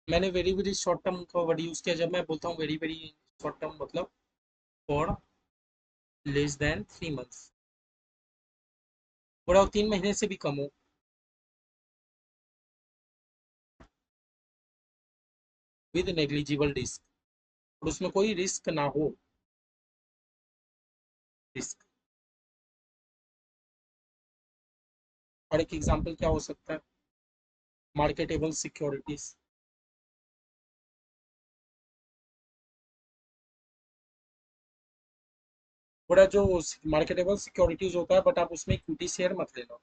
मैंने वेरी वेरी शॉर्ट टर्म का वर्ड यूज किया जब मैं बोलता हूँ वेरी वेरी शॉर्ट टर्म, मतलब फॉर लेस देन 3 मंथ्स, थोड़ा 3 महीने से भी कम हो, विद नेग्लिजिबल रिस्क, और उसमें कोई रिस्क ना हो। रिस्क, और एक एग्जांपल क्या हो सकता है? Marketable securities. बड़ा जो मार्केटेबल सिक्योरिटीज होता है, बट आप उसमें इक्विटी शेयर मत लेना,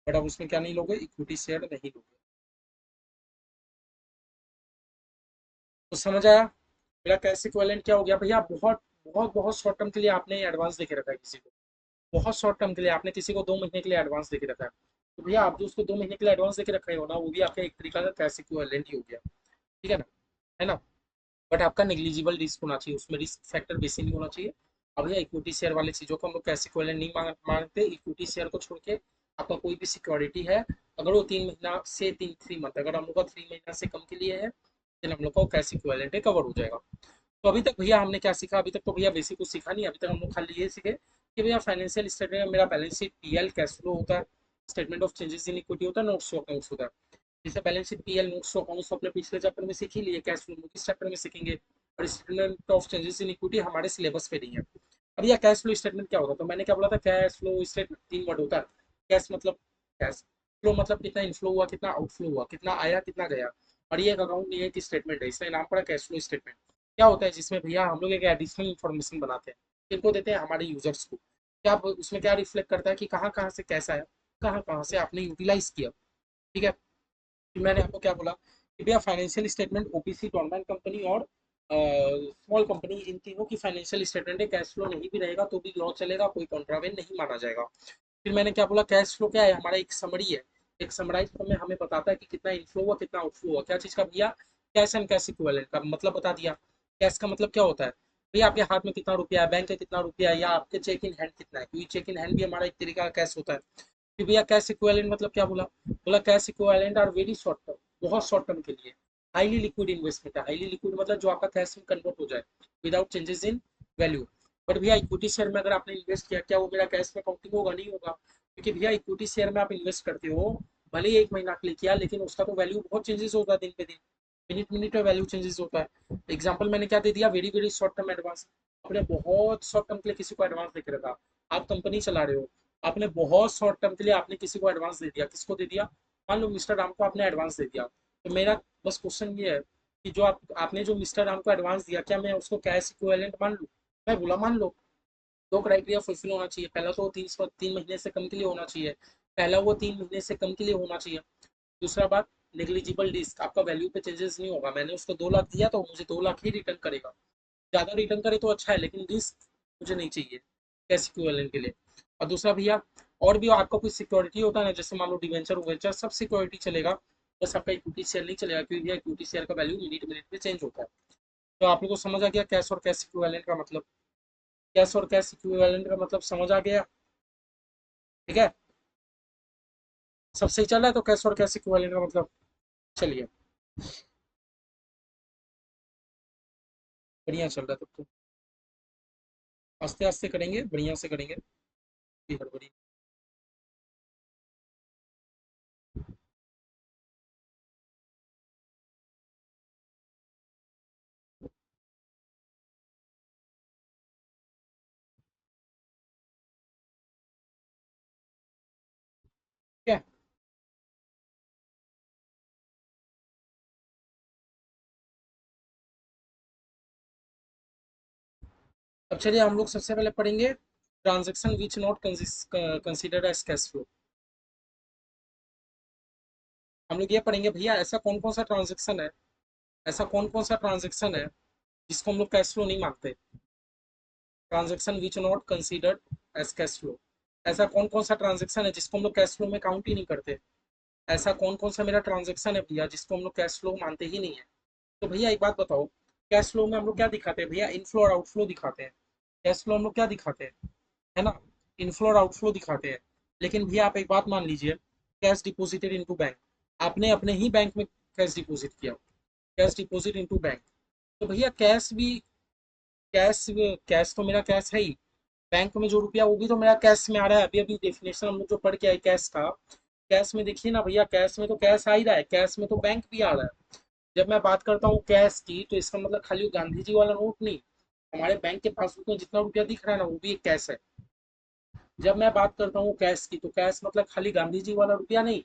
बट आप उसमें क्या नहीं लोगे? इक्विटी शेयर नहीं लोगे। तो समझ आया मेरा कैश इक्विवेलेंट क्या हो गया? भैया बहुत बहुत बहुत शॉर्ट टर्म के लिए आपने एडवांस देके रखा है किसी को, बहुत शॉर्ट टर्म के लिए आपने किसी को 2 महीने के लिए एडवांस देके रखा है, तो भैया आप जो उसको 2 महीने के लिए एडवांस देके रखे हो ना, वो भी आपका एक तरीका का कैश इक्विवेलेंट ही हो गया। ठीक है ना? है ना? बट आपका नेग्लिजिबल रिस्क होना चाहिए, उसमें रिस्क फैक्टर बेसी नहीं होना चाहिए। अब भैया इक्विटी शेयर वाले चीज़ों को हम लोग कैसे इक्विवेलेंट नहीं मानते। इक्विटी शेयर को छोड़ के आपका कोई भी सिक्योरिटी है, अगर वो 3 महीना से 3 मंथ, अगर हम लोग का 3 महीना से कम के लिए है, फिर हम लोग का कैश इक्विवेलेंट है, कवर हो जाएगा। तो अभी तक भैया हमने क्या सीखा? अभी तक तो भैया बेसिक कुछ सीखा नहीं, अभी तक हम लोग खाली ये सीखे कि भैया फाइनेंशियल स्टेटमेंट में मेरा balance sheet, PL, cash flow होता है, statement of changes in equity होता है, नोट्स टू अकाउंट्स होता है। जैसे balance sheet, PL, notes to accounts अपने पिछले चैप्टर में सीख ही लिए, कैश फ्लो किस चैप्टर में सीखेंगे, और statement of changes in equity हमारे सिलेबस पे नहीं है। अब यह कैश फ्लो स्टेटमेंट क्या होता है? तो मैंने क्या बोला था? कैश फ्लो स्टेटमेंट 3 वर्ड होता है। कैश मतलब कैश, फ्लो मतलब कितना इनफ्लो हुआ, कितना आउटफ्लो हुआ, कितना आया कितना गया, और ये एक अकाउंट नहीं है कि स्टेटमेंट है, इसलिए नाम पड़ा कैश फ्लो स्टेटमेंट। क्या होता है? जिसमें भैया हम लोग एक एडिशनल इन्फॉर्मेशन बनाते हैं, किनको देते हैं? हमारे यूजर्स को। क्या उसमें क्या रिफ्लेक्ट करता है कि कहाँ कहाँ से कैसा आया, कहाँ कहाँ से आपने यूटिलाइज किया। ठीक है? फिर मैंने आपको क्या बोला भैया financial statement OPC dormant company और स्मॉल कंपनी, इन तीनों की फाइनेंशियल स्टेटमेंट है। कैश फ्लो नहीं भी रहेगा तो भी लॉ चलेगा, कोई कॉन्ट्रावेंट नहीं माना जाएगा। फिर मैंने क्या बोला, कैश फ्लो क्या है, हमारा एक समरी है। एक समराइज फॉर्म में हमें बताता है कि कितना इनफ्लो हुआ कितना आउटफ्लो हुआ। क्या चीज का भैया, कैश एंड कैश इक्विवेलेंट का मतलब बता दिया। कैश का मतलब क्या होता है भैया, आपके हाथ में कितना रुपया है, बैंक में कितना रुपया है, या आपके चेक इन हैंड कितना है, क्योंकि चेक इन हैंड भी हमारा एक तरीका का कैश होता है। फिर भैया कैश इक्विवेलेंट मतलब क्या बोला, बोला cash equivalent are very short term, बहुत शॉर्ट टर्म के लिए हाईली लिक्विड इन्वेस्टमेंट है। हाईली लिक्विड मतलब जो आपका कैश में कन्वर्ट हो जाए without changes in value. But भैया इक्विटी शेयर में अगर आपने इन्वेस्ट किया, क्या वो मेरा कैश में काउंटिंग होगा, नहीं होगा, क्योंकि भैया इक्विटी शेयर में आप इन्वेस्ट करते हो, भले ही एक महीना के लिए किया, लेकिन उसका तो वैल्यू बहुत चेंजेस होता है दिन पे दिन, मिनट मिनट में वैल्यू चेंजेस होता है। एग्जाम्पल मैंने क्या दे दिया, very very short term advance. आपने बहुत शॉर्ट टर्म के लिए किसी को एडवांस दे के रखा, आप कंपनी चला रहे हो, आपने बहुत शॉर्ट टर्म के लिए आपने किसी को एडवांस दे दिया, किसको दे दिया, मान लो मिस्टर राम को आपने एडवांस दे दिया। तो मेरा बस क्वेश्चन ये है कि जो आपने जो मिस्टर राम को एडवांस दिया, क्या मैं उसको कैश इक्विवेलेंट मान लूँ। मैं बोला मान लो। दो क्राइटेरिया फुलफिल होना चाहिए, पहला तो 3 महीने से कम के लिए होना चाहिए, पहला वो 3 महीने से कम के लिए होना चाहिए। दूसरा बात, नेग्लिजिबल रिस्क, आपका वैल्यू पे चेंजेस नहीं होगा। मैंने उसको 2 लाख दिया तो मुझे 2 लाख ही रिटर्न करेगा। ज्यादा रिटर्न करे तो अच्छा है, लेकिन रिस्क मुझे नहीं चाहिए कैश इक्विवेलेंट के लिए। और दूसरा भैया, और भी आपका कुछ सिक्योरिटी होता है ना, जैसे मान लो डिवेंचर वेंचर, सब सिक्योरिटी चलेगा, बस आपका इक्विटी शेयर नहीं चलेगा, क्योंकि भैया इक्विटी शेयर का वैल्यू मिनट मिनट में चेंज होता है। तो आप लोगों को समझ आ गया कैश और कैश इक्विवेलेंट का मतलब, कैश और कैश इक्विवेलेंट का मतलब समझ आ गया। ठीक है, सब सही चल रहा है तो कैश और कैश इक्विवेलेंट का मतलब। चलिए, बढ़िया चल रहा है तब तो। आस्ते आस्ते करेंगे, बढ़िया से करेंगे, कोई हड़बड़ी। ठीक है, अब चलिए हम लोग सबसे पहले पढ़ेंगे transaction which not considered as cash flow. हम लोग ये पढ़ेंगे भैया, ऐसा कौन कौन सा ट्रांजेक्शन है, ऐसा कौन कौन सा ट्रांजेक्शन है जिसको हम लोग कैश फ्लो नहीं मानते। Transaction which not considered as cash flow, ऐसा कौन कौन सा ट्रांजेक्शन है जिसको हम लोग कैश फ्लो में काउंट ही नहीं करते। ऐसा कौन कौन सा मेरा ट्रांजेक्शन है भैया जिसको हम लोग कैश फ्लो मानते ही नहीं है। तो भैया एक बात बताओ, कैश फ्लो में हम लोग क्या दिखाते हैं भैया, इनफ्लो और आउटफ्लो दिखाते हैं। कैश फ्लो हम लोग क्या दिखाते हैं, है ना, इनफ्लो और आउटफ्लो दिखाते हैं। लेकिन भैया आप एक बात मान लीजिए, कैश डिपॉजिटेड इनटू बैंक, आपने अपने ही बैंक में कैश डिपॉजिट किया, कैश डिपॉजिट इनटू बैंक, तो भैया कैश भी, कैश कैश तो मेरा कैश है ही, बैंक में जो रुपया वो भी तो मेरा कैश में आ रहा है। अभी अभी डेफिनेशन हम लोग जो पढ़ के आए कैश का, कैश में देखिए ना भैया, कैश में तो कैश आ ही रहा है, कैश में तो बैंक भी आ रहा है। जब मैं बात करता हूँ कैश की, तो इसका मतलब खाली गांधी जी वाला नोट नहीं, हमारे बैंक के पासबुक में जितना रुपया दिख रहा है ना, वो भी एक कैश है। जब मैं बात करता हूँ कैश की, तो कैश मतलब खाली गांधी जी वाला रुपया नहीं,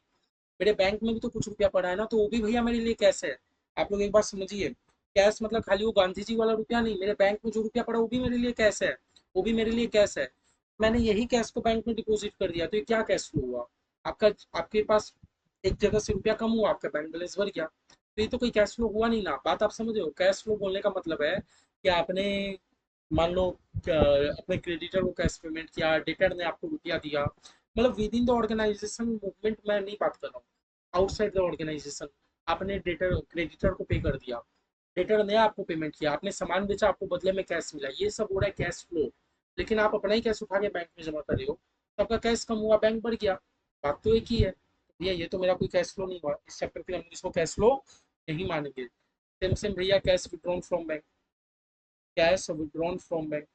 मेरे बैंक में भी तो कुछ रुपया पड़ा है ना, तो वो भी भैया मेरे लिए कैश है। आप लोग एक बात समझिए, कैश मतलब खाली वो गांधी जी वाला रुपया नहीं, मेरे बैंक में जो रुपया पड़ा वो भी मेरे लिए कैश है, वो भी मेरे लिए कैश है। मैंने यही कैश को बैंक में डिपॉजिट कर दिया, तो ये क्या कैश फ्लो हुआ आपका, आपके पास एक जगह से रुपया कम हुआ, आपका बैंक बैलेंस भर गया, तो ये तो कोई कैश फ्लो हुआ नहीं ना। बात आप समझ रहे हो, कैश फ्लो बोलने का मतलब है कि आपने, मान लो अपने क्रेडिटर को कैश पेमेंट किया, डेटर ने आपको रुपया दिया, मतलब within the organisation movement, मैं नहीं बात कर रहा हूँ, आउटसाइड द ऑर्गेनाइजेशन, आपने डेटर क्रेडिटर को पे कर दिया, डेटर ने आपको पेमेंट किया, आपने सामान बेचा, आपको बदले में कैश मिला, ये सब हो रहा है कैश फ्लो। लेकिन आप अपना ही कैश उठा के बैंक में जमा कर रहे हो, तो आपका कैश कम हुआ, बैंक बढ़ गया, बात तो एक ही है। भैया ये तो मेरा कोई कैश फ्लो नहीं हुआ, इस चैप्टर के हम इसको कैश फ्लो नहीं मानेंगे। सेम सेम भैया, cash withdrawn from bank, cash withdrawn from bank,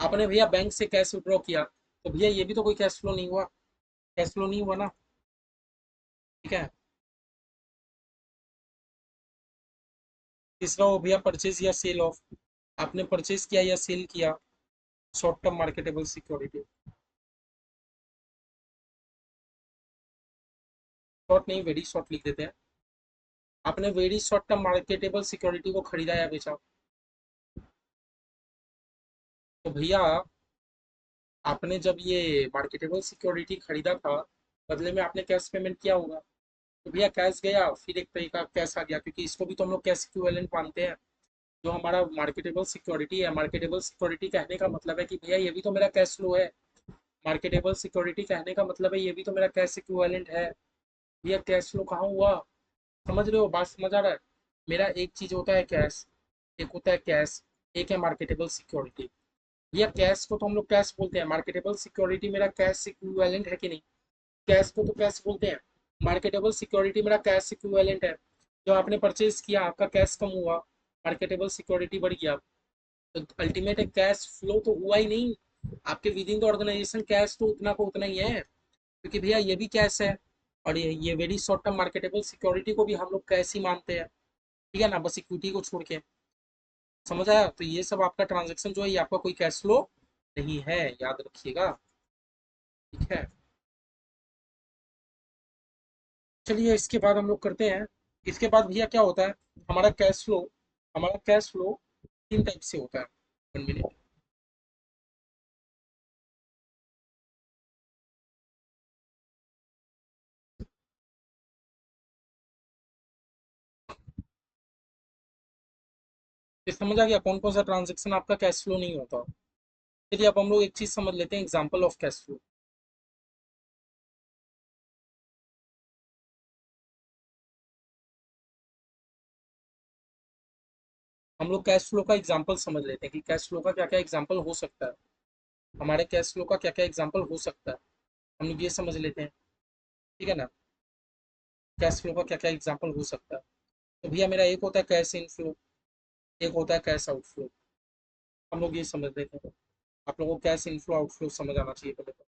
आपने भैया बैंक से कैश विड्रॉ किया, तो भैया ये भी तो कोई कैश फ्लो नहीं हुआ, कैश फ्लो नहीं हुआ ना। ठीक है, तीसरा हो भैया परचेज या सेल ऑफ, आपने परचेज किया या सेल किया short term marketable security, short नहीं वेरी शॉर्ट लिख देते हैं, आपने very short term marketable security को खरीदा या बेचा। तो भैया आपने जब ये मार्केटेबल सिक्योरिटी खरीदा था, बदले में आपने कैश पेमेंट किया होगा, तो भैया कैश गया, फिर एक तरीका कैश आ गया, क्योंकि इसको भी तो हम लोग कैश इक्विवेलेंट मानते हैं। जो हमारा मार्केटेबल सिक्योरिटी है, मार्केटेबल सिक्योरिटी कहने का मतलब है कि भैया ये भी तो मेरा कैश फ्लो है। मार्केटेबल सिक्योरिटी कहने का मतलब है ये भी तो मेरा कैश इक्विवेलेंट है। भैया कैश फ्लो कहाँ हुआ? समझ रहे हो? बात समझ आ रहा है? मेरा एक चीज होता है कैश, एक होता है कैश, एक है मार्केटेबल सिक्योरिटी। भैया कैश को तो हम लोग कैश बोलते हैं, मार्केटेबल सिक्योरिटी मेरा कैश इक्विवेलेंट है कि नहीं? कैश को तो कैश बोलते हैं, मार्केटेबल सिक्योरिटी मेरा कैश इक्विवेलेंट है। जो आपने परचेज किया, आपका कैश कम हुआ, मार्केटेबल सिक्योरिटी बढ़ गया, तो अल्टीमेट कैश फ्लो तो हुआ ही नहीं। आपके within the organisation cash तो उतना को उतना ही है, क्योंकि भैया ये भी कैश है। और ये very short term marketable security को भी हम लोग कैश ही मानते हैं, ठीक है ना, बस इक्विटी को छोड़ के। समझ आया? तो ये सब आपका ट्रांजेक्शन जो है, ये आपका कोई कैश फ्लो नहीं है, याद रखिएगा। ठीक है, चलिए इसके बाद हम लोग करते हैं। इसके बाद भैया क्या होता है, हमारा कैश फ्लो, हमारा कैश फ्लो तीन टाइप से होता है। 1 मिनट। ये समझ आ गया कौन कौन सा ट्रांजेक्शन आपका कैश फ्लो नहीं होता? चलिए अब हम लोग एक चीज समझ लेते हैं, एग्जांपल ऑफ कैश फ्लो। हम लोग कैश फ्लो का एग्जांपल समझ लेते हैं कि कैश फ्लो का क्या क्या एग्जांपल हो सकता है, हमारे कैश फ्लो का क्या क्या एग्जांपल हो सकता है। हम लोग ये समझ लेते हैं, ठीक है ना, कैश फ्लो का क्या क्या एग्जांपल हो सकता है। तो भैया मेरा एक होता है कैश इनफ्लो, एक होता है कैश आउटफ्लो। हम लोग ये समझ लेते हैं। आप लोगों को कैश इनफ्लो आउटफ्लो समझ आना चाहिए पहले तो।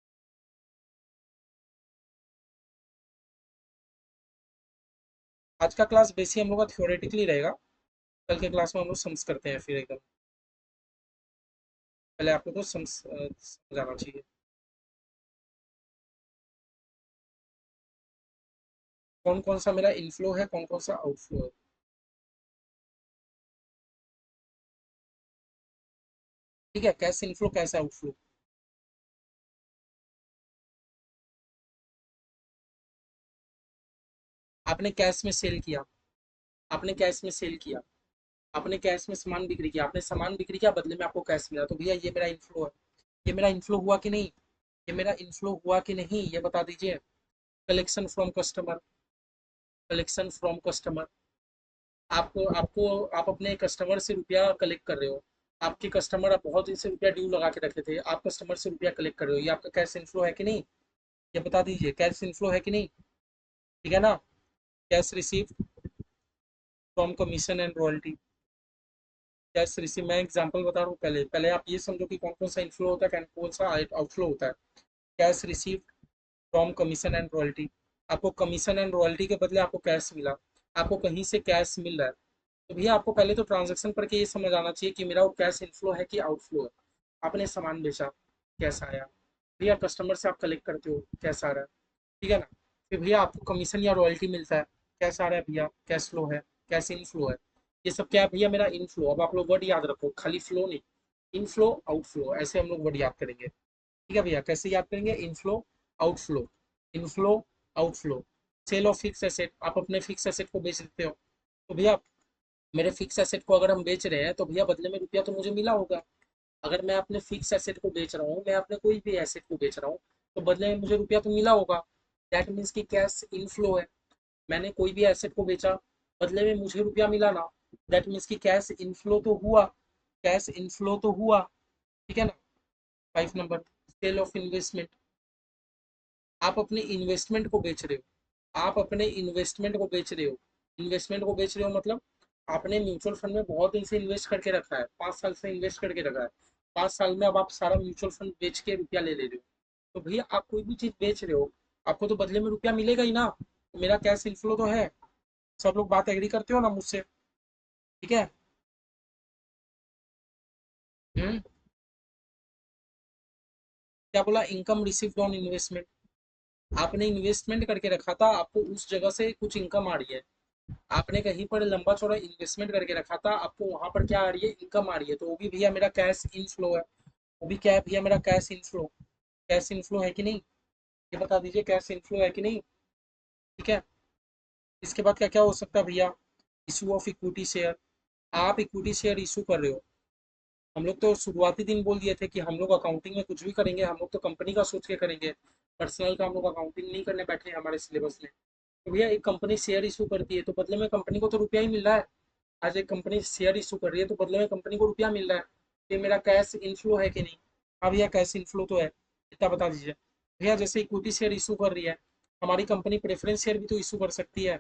आज का क्लास बेसिक हम लोग का थ्योरेटिकली रहेगा, कल के क्लास में हम लोग समझ करते हैं फिर एकदम। पहले आप लोग को समझ आना चाहिए। कौन कौन सा मेरा इनफ्लो है, कौन कौन सा आउटफ्लो है। ठीक है, कैश इनफ्लो कैश आउटफ्लो। आपने कैश में सेल किया, आपने कैश में सेल किया, आपने कैश में सामान बिक्री किया, आपने सामान बिक्री किया, बदले में आपको कैश मिला, तो भैया ये मेरा इनफ्लो है। ये मेरा इनफ्लो हुआ कि नहीं? ये मेरा इनफ्लो हुआ कि नहीं, ये बता दीजिए। Collection from customer, collection from customer. आपको आपको आप अपने कस्टमर से रुपया कलेक्ट कर रहे हो, आपके कस्टमर आप बहुत दिन से रुपया ड्यू लगा के रखे थे, आप कस्टमर से रुपया कलेक्ट कर रहे हो, ये आपका कैश इनफ्लो है कि नहीं? ये बता दीजिए, कैश इनफ्लो है कि नहीं? ठीक है ना। Cash receive from commission and royalty, cash receive, मैं एग्जांपल बता रहा हूँ, पहले पहले आप ये समझो कि कौन कौन सा इनफ्लो होता है, कौन सा आउटफ्लो होता है। Cash receive from commission and royalty, आपको कमीशन एंड रॉयल्टी के बदले आपको कैश मिला, आपको कहीं से कैश मिल रहा है। तो भैया आपको पहले तो ट्रांजैक्शन करके ये समझ आना चाहिए कि मेरा वो कैश इनफ्लो है कि आउटफ्लो है। आपने सामान बेचा, कैश आया। भैया कस्टमर से आप कलेक्ट करते हो, कैश आ रहा है, ठीक है ना। फिर भैया आपको कमीशन या रॉयल्टी मिलता है, कैश आ रहा है भैया, कैश फ्लो है, कैश इनफ्लो है। ये सब क्या है भैया? मेरा इनफ्लो। अब आप लोग वर्ड याद रखो, खाली फ्लो नहीं, इनफ्लो आउटफ्लो, ऐसे हम लोग वर्ड याद करेंगे। ठीक है भैया, कैसे याद करेंगे? Inflow outflow, inflow outflow. Sale of fix asset, आप अपने फिक्स एसेट को बेच देते हो, तो भैया मेरे फिक्स एसेट को अगर हम बेच रहे हैं तो भैया बदले में रुपया तो मुझे मिला होगा। अगर मैं अपने फिक्स एसेट को बेच रहा हूँ, मैं अपने कोई भी एसेट को बेच रहा हूँ, तो बदले में मुझे रुपया तो मिला होगा। दैट मीन्स कि कैश इनफ्लो है। मैंने कोई भी एसेट को बेचा, बदले में मुझे रुपया मिला ना, दैट मीन्स कि कैश इनफ्लो तो हुआ, कैश इनफ्लो तो हुआ। ठीक है ना। 5 नंबर, सेल ऑफ इन्वेस्टमेंट, आप अपने इन्वेस्टमेंट को बेच रहे हो, आप अपने इन्वेस्टमेंट को बेच रहे हो। इन्वेस्टमेंट को बेच रहे हो मतलब आपने म्यूचुअल फंड में बहुत दिन से इन्वेस्ट करके रखा है, 5 साल से इन्वेस्ट करके रखा है, 5 साल में अब आप सारा म्यूचुअल फंड बेच के रुपया ले रहे हो। तो भैया आप कोई भी चीज बेच रहे हो, आपको तो बदले में रुपया मिलेगा ही ना। तो मेरा कैश इनफ्लो तो है। सब लोग बात एग्री करते हो ना मुझसे? ठीक है। हम्म। क्या बोला? इनकम रिसीव्ड ऑन इन्वेस्टमेंट, आपने इन्वेस्टमेंट करके रखा था, आपको उस जगह से कुछ इनकम आ रही है। आपने कहीं पर लंबा चौड़ा इन्वेस्टमेंट करके रखा था, आपको वहां पर क्या आ रही है? इनकम आ रही है, तो वो भी भैया मेरा कैश इनफ्लो है। वो भी क्या है भैया? मेरा कैश इनफ्लो। कैश इनफ्लो है कि नहीं? ये बता दीजिए, कैश इनफ्लो है कि नहीं? ठीक है। इसके बाद क्या क्या हो सकता है भैया? Issue of equity share. आप इक्विटी शेयर इशू कर रहे हो। हम लोग तो शुरुआती दिन बोल दिए थे कि हम लोग अकाउंटिंग में कुछ भी करेंगे, हम लोग तो कंपनी का सोच के करेंगे, पर्सनल का हम लोग अकाउंटिंग नहीं करने बैठे हैं हमारे सिलेबस में। तो भैया एक कंपनी शेयर इशू करती है तो बदले में कंपनी को तो रुपया ही मिल रहा है। आज एक कंपनी शेयर इशू कर रही है तो बदले में कंपनी को रुपया मिल रहा है। ये मेरा कैश इनफ्लो है कि नहीं? हाँ भैया, कैश इनफ्लो तो है। इतना बता दीजिए भैया। जैसे इक्विटी शेयर इशू कर रही है, हमारी कंपनी प्रेफरेंस शेयर भी तो इशू कर सकती है।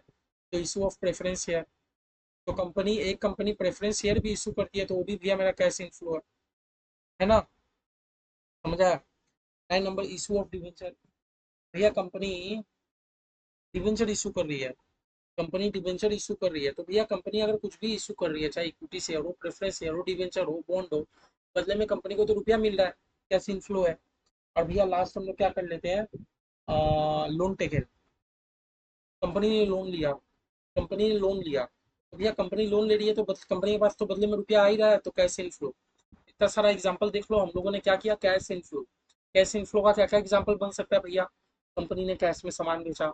तो इशू ऑफ प्रेफरेंस शेयर। तो एक कंपनी प्रेफरेंस शेयर भी इशू करती है तो वो भी भैया मेरा कैश इनफ्लो है ना? समझा? 9 नंबर, इशू ऑफ डिवेंचर। भैया कंपनी डिवेंचर इशू कर रही है। कंपनी डिवेंचर इशू कर रही है तो भैया कंपनी अगर कुछ भी इशू कर रही है, चाहे इक्विटी शेयर हो, प्रेफरेंस शेयर हो, डिवेंचर हो, बॉन्ड हो, बदले में कंपनी को तो रुपया मिल रहा है। कैश इनफ्लो है। और भैया लास्ट हम लोग क्या कर लेते हैं? Loan taken. कंपनी ने लोन लिया। कंपनी ने लोन लिया तो भैया कंपनी लोन ले रही है तो कंपनी के पास तो बदले में रुपया आ ही रहा है, तो कैश इनफ्लो। इतना सारा एग्जांपल देख लो हम लोगों ने क्या किया, कैश इनफ्लो। कैश इनफ्लो का क्या क्या एग्जांपल बन सकता है भैया? कंपनी ने कैश में सामान बेचा,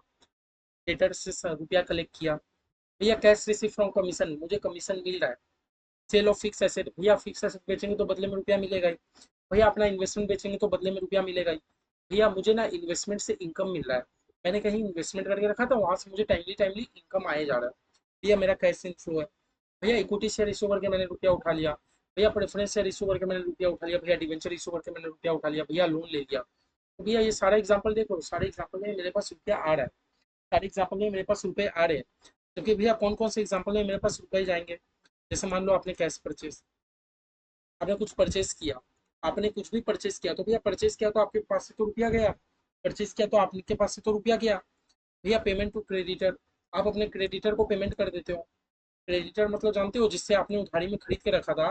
डेटर से रुपया कलेक्ट किया। भैया कैश रिसीव फ्रॉम कमीशन, मुझे कमीशन मिल रहा है। सेल ऑफ फिक्स एसेट, भैया फिक्स एसेट बेचेंगे तो बदले में रुपया मिलेगा ही। भैया अपना इन्वेस्टमेंट बेचेंगे तो बदले में रुपया मिलेगा ही। भैया मुझे ना इन्वेस्टमेंट से इनकम मिल रहा है, मैंने कहीं इन्वेस्टमेंट करके रखा था, वहां से मुझे टाइमली टाइमली इनकम आए जा रहा है। भैया मेरा कैश इनफ्लो है। भैया इक्विटी शेयर इशू करके मैंने रुपया उठा लिया। भैया प्रेफरेंस शेयर इशू करके मैंने रुपया उठा लिया। भैया डिवेंचर इशू करके मैंने रुपया उठा लिया। भैया लोन ले लिया। तो भैया ये सारा एग्जाम्पल देखो, सारे एग्जाम्पल में मेरे पास रुपया आ रहा है। सारे एग्जाम्पल में मेरे पास रुपए आ रहे हैं। क्योंकि भैया कौन कौन से एग्जाम्पल में मेरे पास रुपए जाएंगे? जैसे मान लो आपने कैश परचेज, आपने कुछ परचेज किया, आपने कुछ भी परचेज किया तो भैया परचेज किया तो आपके पास से तो रुपया गया। परचेज किया तो आपके पास से तो रुपया गया। भैया पेमेंट टू क्रेडिटर, आप अपने क्रेडिटर को पेमेंट कर देते हो। क्रेडिटर मतलब जानते हो, जिससे आपने उधारी में खरीद के रखा था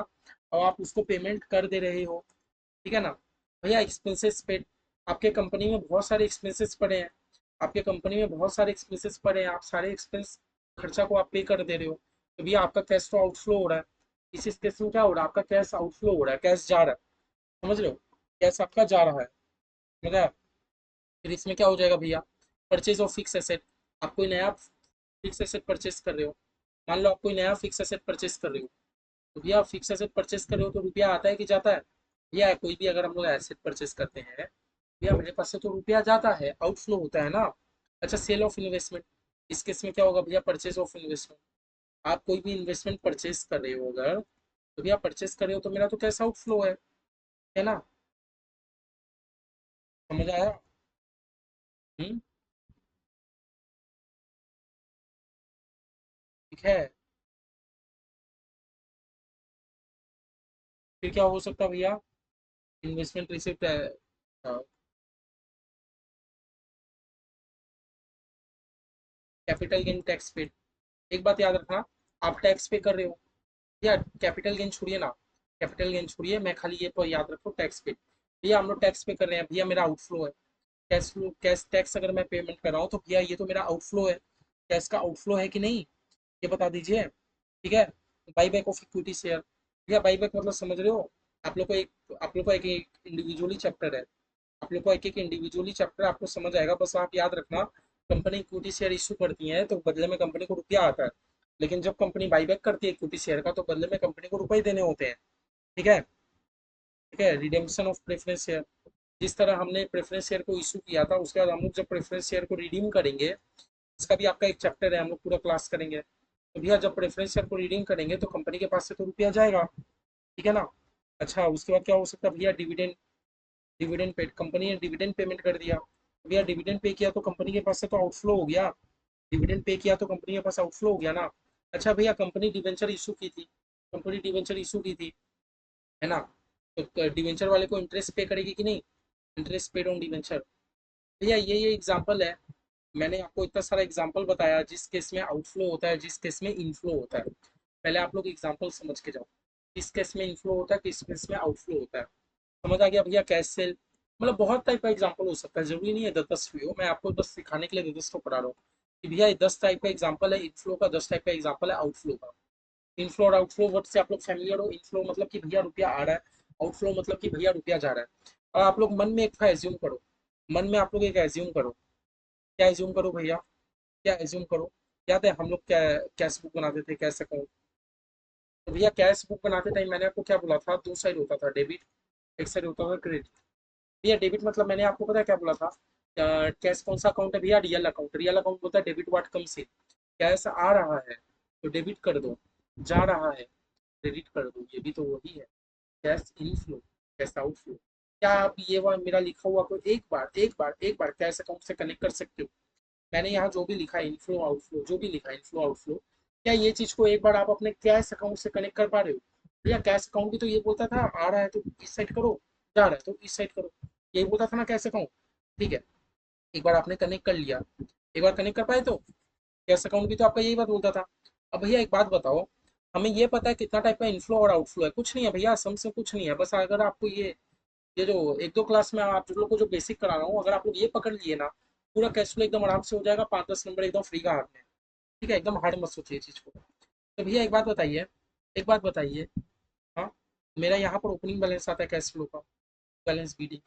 और आप उसको पेमेंट कर दे रहे हो। ठीक है ना? भैया एक्सपेंसेस पेड, आपके कंपनी में बहुत सारे एक्सपेंसेस पड़े हैं। आपके कंपनी में बहुत सारे एक्सपेंसेस पड़े हैं, आप सारे एक्सपेंस खर्चा को आप पे कर दे रहे हो। तो भैया आपका कैश तो आउटफ्लो हो रहा है। इस केस में क्या हो रहा है? आपका कैश आउटफ्लो हो रहा है, कैश जा रहा है। समझ रहे हो? कैश आपका जा रहा है। समझ आया? फिर इसमें क्या हो जाएगा भैया? परचेज ऑफ फिक्स एसेट, आप कोई नया फिक्स एसेट परचेज कर रहे हो। मान लो आप कोई नया फिक्स एसेट परचेज कर रहे हो, तो भैया आप फिक्स एसेट परचेज कर रहे हो तो रुपया आता है कि जाता है? भैया कोई भी अगर हम लोग एसेट परचेज करते हैं, भैया मेरे पास से तो रुपया जाता है, आउटफ्लो होता है ना। अच्छा, सेल ऑफ इन्वेस्टमेंट, इस केस में क्या होगा भैया? Purchase of investment. आप कोई भी इन्वेस्टमेंट परचेज कर रहे हो अगर, तो भैया परचेज कर रहे हो तो मेरा तो कैश आउटफ्लो है ना? समझ आया? हम्म। ठीक है। फिर क्या हो सकता है भैया? इन्वेस्टमेंट रिसिप्ट है। Capital gain tax paid. एक बात याद रखना, आप टैक्स पे कर रहे हो या कैपिटल गेन छोड़िए ना, कैपिटल गेन छोड़िए, मैं खाली ये तो याद रखो, टैक्स पे। भैया हम लोग टैक्स पे कर रहे हैं, भैया मेरा आउटफ्लो है। कैश फ्लो, कैश टैक्स अगर मैं पेमेंट कर रहा हूँ तो भैया ये तो मेरा आउटफ्लो है। कैश का आउटफ्लो है कि नहीं, ये बता दीजिए। ठीक है। By back of equity share, भैया बाई बैक मतलब समझ रहे हो? आप लोग को एक इंडिविजुअली चैप्टर है। आप लोग को एक एक इंडिविजुअली चैप्टर आपको समझ आएगा, बस आप याद रखना। कंपनी इक्विटी शेयर इशू करती है तो बदले में कंपनी को रुपया आता है। लेकिन जब कंपनी बाईबैक करती है इक्विटी शेयर का तो बदले में कंपनी को रुपए देने होते हैं। ठीक है? ठीक है। रिडेम्पशन ऑफ प्रेफरेंस शेयर, जिस तरह हमने प्रेफरेंस शेयर को इशू किया था, उसके बाद हम लोग जब प्रेफरेंस शेयर को रिडीम करेंगे, इसका भी आपका एक चैप्टर है, हम लोग पूरा क्लास करेंगे। तो भैया जब प्रेफरेंस शेयर को रिडीम करेंगे तो कंपनी के पास से तो रुपया जाएगा। ठीक है ना? अच्छा, उसके बाद क्या हो सकता है भैया? डिविडेंड। डिविडेंड पेड, कंपनी ने डिविडेंड पेमेंट कर दिया, भैया डिविडेंड पे किया तो कंपनी के पास से तो आउटफ्लो हो गया। डिविडेंड पे किया तो कंपनी के पास आउटफ्लो हो गया ना। अच्छा भैया कंपनी डिवेंचर इशू की थी, कंपनी डिवेंचर इशू की थी, है ना? तो डिवेंचर वाले को इंटरेस्ट पे करेगी कि नहीं? Interest paid on debenture. भैया ये एग्जांपल है। मैंने आपको इतना सारा एग्जांपल बताया, जिस केस में आउटफ्लो होता है, जिस केस में इनफ्लो होता है। पहले आप लोग एग्जांपल समझ के जाओ, किस केस में इनफ्लो होता है, किस केस में आउटफ्लो होता है। समझ आ गया भैया? कैश सेल, मतलब बहुत टाइप का एग्जांपल हो सकता है, जरूरी नहीं है 10 10 भी हो। मैं आपको बस सिखाने के लिए 10 तो पढ़ा रहा हूँ कि भैया ये 10 टाइप का एग्जांपल है इनफ्लो का, 10 टाइप का एग्जांपल है आउटफ्लो का। इनफ्लो और आउटफ्लो वर्ड से आप लोग फैमिलियर हो। इनफ्लो मतलब कि भैया रुपया आ रहा है, आउटफ्लो मतलब कि भैया रुपया जा रहा है। और आप लोग मन में एक एज्यूम करो, मन में आप लोग एक एज्यूम करो। क्या एज्यूम करो भैया? क्या एज्यूम करो? याद है हम लोग कैश बुक बनाते थे, कैश अकाउंट। तो भैया कैश बुक बनाते टाइम मैंने आपको क्या बोला था, दो साइड होता था डेबिट, एक साइड होता था क्रेडिट। भैया डेबिट मतलब मैंने आपको पता है क्या बोला था, कैश कौन सा अकाउंट है भैया, रियल अकाउंट। रियल अकाउंट बोलता है debit what comes in, cash आ रहा है तो डेबिट कर दो, जा रहा है क्रेडिट कर दो, ये भी तो वही है। Cash inflow, cash outflow. क्या आप ये वह मेरा लिखा हुआ को एक बार कैश अकाउंट से कनेक्ट कर सकते हो? मैंने यहाँ जो भी लिखा है इनफ्लो आउटफ्लो, जो भी लिखा है इनफ्लो आउटफ्लो, क्या ये चीज को एक बार आप अपने कैश अकाउंट से कनेक्ट कर पा रहे हो? भैया कैश अकाउंट भी तो ये बोलता था आ रहा है तो इस साइड करो, जा रहा है तो इस साइड करो, यही बोलता था ना कैश अकाउंट। ठीक है, एक बार आपने कनेक्ट कर लिया, एक बार कनेक्ट कर पाए तो कैश अकाउंट भी तो आपका यही बात बोलता था। अब भैया एक बात बताओ, हमें ये पता है कितना टाइप का इनफ्लो और आउटफ्लो है, कुछ नहीं है भैया, सम से कुछ नहीं है। बस अगर आपको ये जो एक दो क्लास में आप जो लोग को जो बेसिक करा रहा हूँ, अगर आप लोग ये पकड़ लिए ना, पूरा कैश फ्लो एकदम आराम से हो जाएगा, 5-10 नंबर एकदम फ्री का हाथ में। ठीक है, एकदम हार्ड मत सोचिए चीज को। तो भैया एक बात बताइए, एक बात बताइए, हाँ, मेरा यहाँ पर ओपनिंग बैलेंस आता है कैश फ्लो का, बैलेंस बीडी,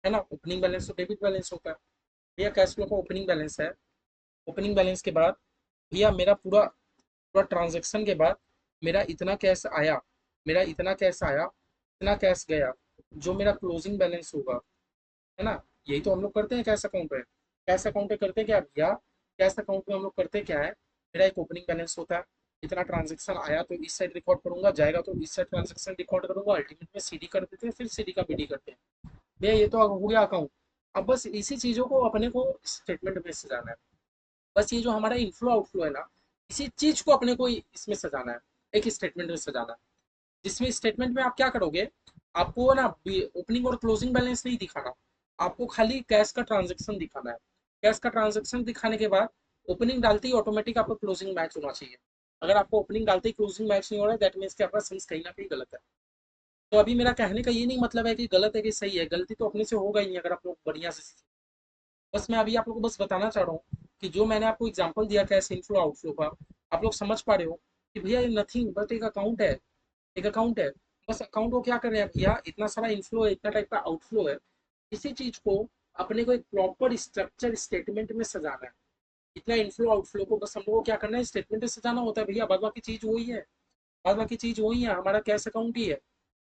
है ना, ओपनिंग बैलेंस तो डेबिट बैलेंस होता है। भैया कैश फ्लो का ओपनिंग बैलेंस है, ओपनिंग बैलेंस के बाद भैया मेरा पूरा पूरा ट्रांजेक्शन के बाद मेरा इतना कैश आया, मेरा इतना कैश आया, इतना कैश गया, जो मेरा क्लोजिंग बैलेंस होगा, है ना, यही तो हम लोग करते हैं कैश अकाउंट में। कैश अकाउंट में करते क्या भैया, कैश अकाउंट में हम लोग करते क्या है, मेरा एक ओपनिंग बैलेंस होता है, इतना ट्रांजेक्शन आया तो इस साइड रिकॉर्ड करूंगा, जाएगा तो इस साइड ट्रांजेक्शन रिकॉर्ड करूंगा, अल्टीमेट में सीडी कर देते हैं, फिर सीडी का बीडी करते हैं। भैया ये तो हो गया अकाउंट। अब बस इसी चीजों को अपने को स्टेटमेंट में सजाना है। बस ये जो हमारा इनफ्लो आउटफ्लो है ना, इसी चीज को अपने को इसमें सजाना है, एक स्टेटमेंट में सजाना है। जिसमें स्टेटमेंट में आप क्या करोगे, आपको ना ओपनिंग और क्लोजिंग बैलेंस नहीं दिखाना, आपको खाली कैश का ट्रांजेक्शन दिखाना है। कैश का ट्रांजेक्शन दिखाने के बाद ओपनिंग डालते ही ऑटोमेटिक आपको क्लोजिंग मैच होना चाहिए। अगर आपको ओपनिंग डालते ही क्लोजिंग मैच नहीं हो रहा है, दैट मीन्स कि आपका सेंस कहीं ना कहीं गलत है। तो अभी मेरा कहने का ये नहीं मतलब है कि गलत है कि सही है, गलती तो अपने से होगा ही नहीं अगर आप लोग बढ़िया से। बस मैं अभी आप लोग को बस बताना चाह रहा हूँ कि जो मैंने आपको एग्जांपल दिया कैश इनफ्लो आउटफ्लो का, आप लोग समझ पा रहे हो कि भैया ये नथिंग बट एक अकाउंट है, एक अकाउंट है। बस अकाउंट को क्या कर रहे हैं भैया, इतना सारा इनफ्लो है, इतना टाइप का आउटफ्लो है, इसी चीज को अपने को एक प्रॉपर स्ट्रक्चर स्टेटमेंट में सजाना है। इतना इनफ्लो आउटफ्लो को बस हम लोग को क्या करना है, स्टेटमेंट में सजाना होता है भैया, बाद बाकी चीज वही है। बाद बाकी चीज वही है, हमारा कैश अकाउंट ही है,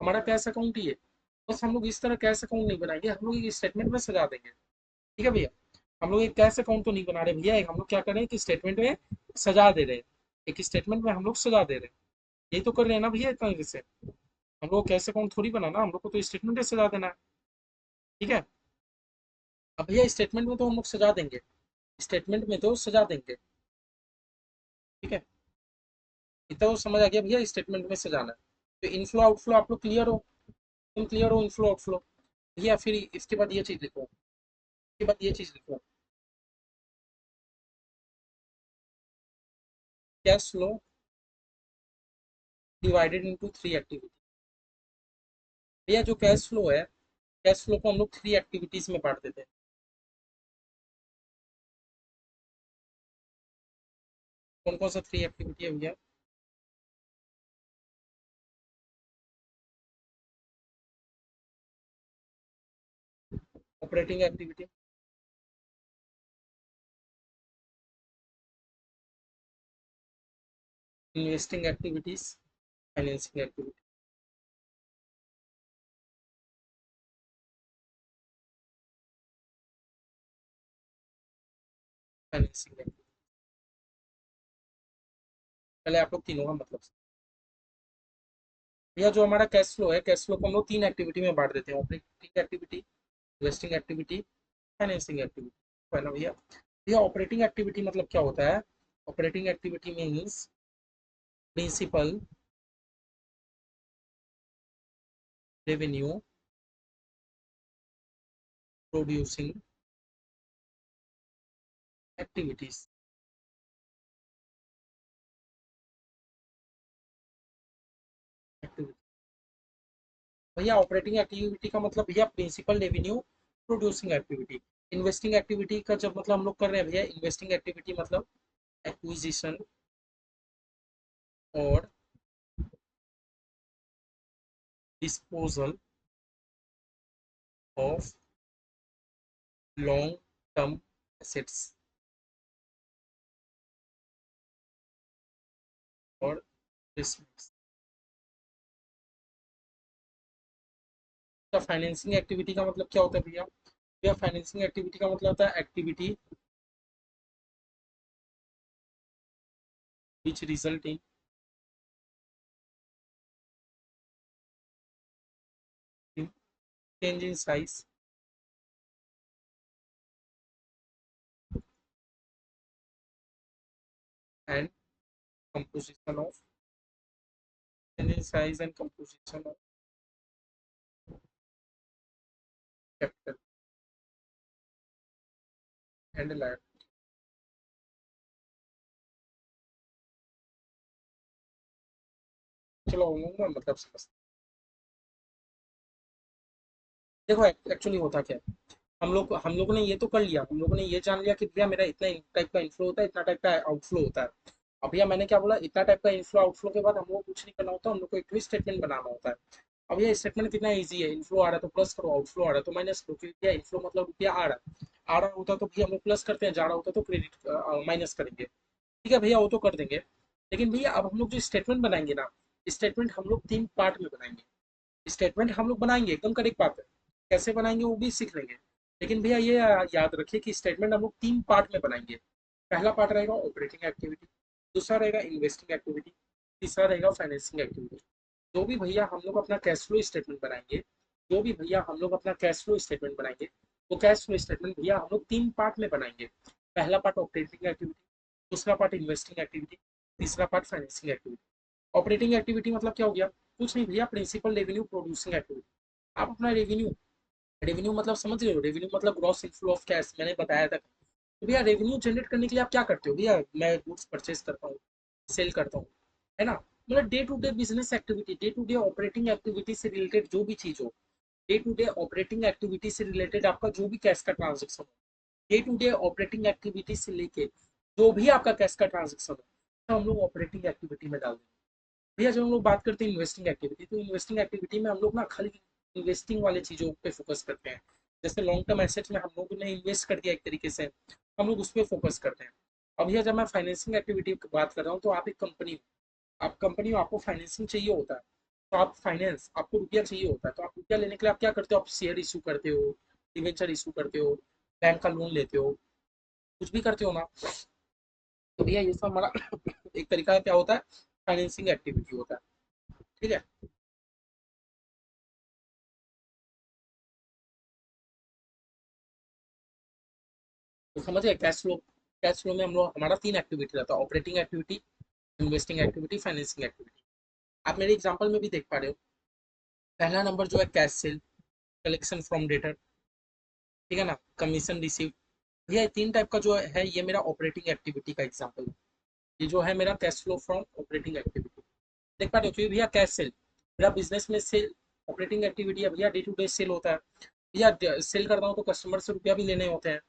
हमारा कैश अकाउंट ही है। बस हम लोग इस तरह कैश अकाउंट नहीं बनाएंगे, हम लोग एक स्टेटमेंट में सजा देंगे। ठीक है भैया, हम लोग एक कैश अकाउंट तो नहीं बना रहे भैया, एक हम लोग क्या कर रहे हैं कि स्टेटमेंट में सजा दे रहे हैं, एक स्टेटमेंट में हम लोग सजा दे रहे हैं। यही तो कर रहे हैं ना भैया इतना से। हम लोग कैश अकाउंट थोड़ी बनाना, हम लोग को तो स्टेटमेंट में सजा देना है। ठीक है, अब भैया स्टेटमेंट में तो हम लोग सजा देंगे, स्टेटमेंट में तो सजा देंगे। ठीक है, इतना तो समझ आ गया भैया, स्टेटमेंट में सजाना है। तो इनफ्लो आउटफ्लो आप लोग क्लियर हो, तुम क्लियर हो इनफ्लो आउटफ्लो। भैया फिर इसके बाद ये चीज लिखो, इसके बाद ये चीज लिखो, cash flow divided into 3 activity. भैया जो कैश फ्लो है, कैश फ्लो को हम लोग 3 एक्टिविटीज में बांट देते हैं। कौन कौन सा 3 एक्टिविटी है भैया? Operating activity, investing activities, financing activity. Financing activity, पहले आप लोग तीनों का मतलब भैया जो हमारा कैश फ्लो है, कैश फ्लो को हम लोग 3 एक्टिविटी में बांट देते हैं, operating activity, investing activity, financing activity. पहला भैया, भैया ऑपरेटिंग एक्टिविटी मतलब क्या होता है? Operating activity means principal revenue producing activities. Activity भैया, ऑपरेटिंग एक्टिविटी का मतलब भैया principal revenue producing activity. Investing activity का जब मतलब हम लोग कर रहे हैं भैया, इन्वेस्टिंग एक्टिविटी मतलब एक्विजिशन और disposal of long term assets. Financing activity का मतलब क्या होता है भैया? भैया फाइनेंसिंग एक्टिविटी का मतलब होता है activity which result in change in size and composition of change in size and composition of capital and liability. चलो मैं मतलब समझते देखो एक्चुअली होता क्या है। हम लोगों ने ये तो कर लिया, हम लोगों ने ये जान लिया कि भैया मेरा इतना टाइप का इनफ्लो होता है, इतना टाइप का आउटफ्लो होता है। अब भैया मैंने क्या बोला, इतना टाइप का इनफ्लो आउटफ्लो के बाद हम लोग कुछ नहीं करना होता, हम लोग को एक स्टेटमेंट बनाना होता है। अब ये स्टेटमेंट कितना इजी है, इनफ्लो आ रहा है तो प्लस करो, आउटफ्लो आ रहा है तो माइनस करो, क्योंकि भैया इनफ्लो मतलब रुपया आ रहा होता तो भैया हम लोग प्लस करते हैं, जा रहा होता तो क्रेडिट माइनस करेंगे। ठीक है भैया, वो तो कर देंगे। लेकिन भैया अब हम लोग जो स्टेटमेंट बनाएंगे ना, स्टेटमेंट हम लोग 3 पार्ट में बनाएंगे। स्टेटमेंट हम लोग बनाएंगे, एकदम करेक्ट बात है। कैसे बनाएंगे वो भी सीख लेंगे। लेकिन भैया ये याद रखिए कि स्टेटमेंट हम लोग 3 पार्ट में बनाएंगे। पहला पार्ट रहेगा ऑपरेटिंग एक्टिविटी, दूसरा रहेगा इन्वेस्टिंग एक्टिविटी, तीसरा रहेगा फाइनेंसिंग एक्टिविटी। जो भी भैया हम लोग अपना कैश फ्लो स्टेटमेंट बनाएंगे, जो भी भैया हम लोग अपना कैश फ्लो स्टेटमेंट बनाएंगे, वो कैश फ्लो स्टेटमेंट भैया हम लोग 3 पार्ट में बनाएंगे। पहला पार्ट ऑपरेटिंग एक्टिविटी, दूसरा पार्ट इन्वेस्टिंग एक्टिविटी, तीसरा part financing activity. Operating activity मतलब क्या हो गया? कुछ नहीं भैया, प्रिंसिपल रेवेन्यू प्रोड्यूसिंग एक्टिविटी। आप अपना रेवेन्यू, रेवेन्यू मतलब समझ रहे हो, रेवेन्यू मतलब ग्रॉस इनफ्लो ऑफ कैश, मैंने बताया था। तो भैया रेवेन्यू जनरेट करने के लिए आप क्या करते हो भैया? मैं गुड्स परचेज करता हूँ, सेल करता हूँ, है ना। मतलब day to day business activity, day to day operating activity से रिलेटेड जो भी चीज हो, day to day operating activity से रिलेटेड आपका जो भी कैश का ट्रांजेक्शन हो, day to day operating activity से लेके जो भी आपका कैश का ट्रांजेक्शन हो, तो हम लोग ऑपरेटिंग एक्टिविटी में डाल देंगे। भैया जब हम लोग बात करते हैं इन्वेस्टिंग एक्टिविटी, तो इन्वेस्टिंग एक्टिविटी में हम लोग ना खाली इन्वेस्टिंग वाले चीजों पे फोकस करते हैं। जैसे लॉन्ग टर्म एसेट्स में हम लोगों ने इन्वेस्ट कर दिया एक तरीके से, हम लोग उस पर फोकस करते हैं। अब भैया जब मैं फाइनेंसिंग एक्टिविटी की बात कर रहा हूँ, तो आप एक कंपनी, आप कंपनी हो, आपको फाइनेंसिंग चाहिए होता है। तो आप फाइनेंस, आपको रुपया चाहिए होता है, तो आप रुपया लेने के लिए आप क्या करते हो? आप शेयर इशू करते हो, डिवेंचर इशू करते हो, बैंक का लोन लेते हो, कुछ भी करते हो ना। तो भैया ये सब हमारा एक तरीका क्या होता है, फाइनेंसिंग एक्टिविटी होता है। ठीक है। तो समझिए कैश फ्लो, कैश फ्लो में हम लोग हमारा 3 एक्टिविटी रहता है, operating activity, investing activity, financing activity. आप मेरे एग्जांपल में भी देख पा रहे हो। पहला नंबर जो है cash cell, collection from debtor, ठीक है ना, कमीशन रिसीव। भैया 3 टाइप का जो है, ये मेरा ऑपरेटिंग एक्टिविटी का एग्जांपल है। ये जो है मेरा cash flow from operating activity, देख पा रहे हो। तो ये भैया कैश सेल, मेरा बिजनेस में सेल, ऑपरेटिंग एक्टिविटी है भैया, डे टू डे सेल होता है भैया। सेल करता हूँ तो कस्टमर से रुपया भी लेने होते हैं।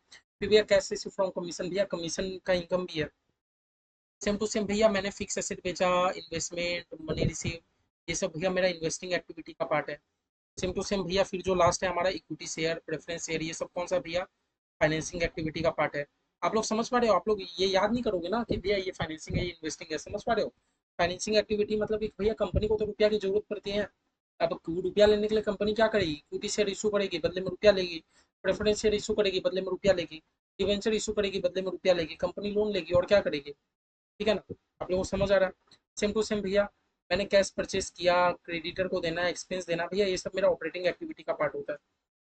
फिर भैया कैश रिसीव फ्रॉम कमीशन, भैया कमीशन का इनकम भी है। सेम टू सेम भैया मैंने फिक्स एसेट बेचा, इन्वेस्टमेंट, मनी रिसीव, ये सब भैया मेरा इन्वेस्टिंग एक्टिविटी का पार्ट है। सेम टू सेम भैया फिर जो लास्ट है हमारा इक्विटी शेयर, प्रेफरेंस शेयर, ये सब कौन सा भैया? फाइनेंसिंग एक्टिविटी का पार्ट है। आप लोग समझ पा रहे हो? आप लोग ये याद नहीं करोगे ना कि भैया ये फाइनेंसिंग है, ये इन्वेस्टिंग है, समझ पा रहे हो? फाइनेंसिंग एक्टिविटी मतलब एक भैया कंपनी को तो रुपया की जरूरत पड़ती है। अब रुपया लेने के लिए कंपनी क्या करेगी? इक्विटी शेयर इशू करेगी, बदले में रुपया लेगी। प्रेफरेंस शेयर इशू करेगी, बदले में रुपया लेगी। डिवेंचर इशू करेगी, बदले में रुपया लेगी। कंपनी लोन लेगी और क्या करेगी? ठीक है ना। आप लोगों को समझ आ रहा है? सेम टू सेम भैया मैंने कैश परचेस किया, क्रेडिटर को देना, एक्सपेंस देना, भैया ये सब मेरा ऑपरेटिंग एक्टिविटी का पार्ट होता है।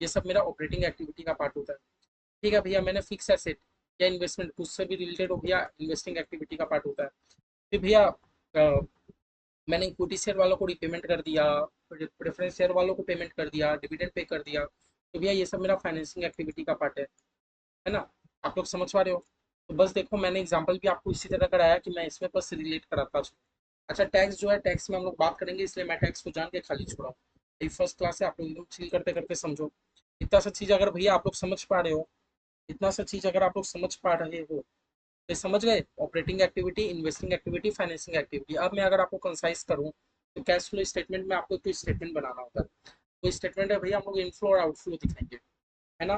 ये सब मेरा ऑपरेटिंग एक्टिविटी का पार्ट होता है। ठीक है भैया, मैंने फिक्स एसेट या इन्वेस्टमेंट उससे भी रिलेटेड हो गया, इन्वेस्टिंग एक्टिविटी का पार्ट होता है। फिर भैया मैंने इक्विटी शेयर वालों को रिपेमेंट कर दिया, प्रेफरेंस शेयर वालों को पेमेंट कर दिया, डिविडेंड पे कर दिया, तो भैया ये सब मेरा फाइनेंसिंग एक्टिविटी का पार्ट है ना। आप लोग समझ पा रहे हो? तो बस देखो मैंने एग्जांपल भी आपको इसी तरह कराया कि मैं इसमें बस रिलेट कराता हूँ। अच्छा टैक्स जो है, टैक्स में हम लोग बात करेंगे, इसलिए मैं टैक्स को जान के खाली छोड़ा हूँ। ये फर्स्ट क्लास है, आप लोग एकदम चिल करते करते समझो। इतना सा चीज अगर भैया आप लोग समझ पा रहे हो, इतना सा चीज अगर आप लोग समझ पा रहे हो, तो समझ गए operating activity, investing activity, financing activity. अब मैं अगर आपको कंसाइज करूँ, तो कैश फ्लो स्टेटमेंट में आपको एक स्टेटमेंट बनाना होता है। तो स्टेटमेंट है भैया, हम लोग इनफ्लो और आउटफ्लो दिखाएंगे, है ना।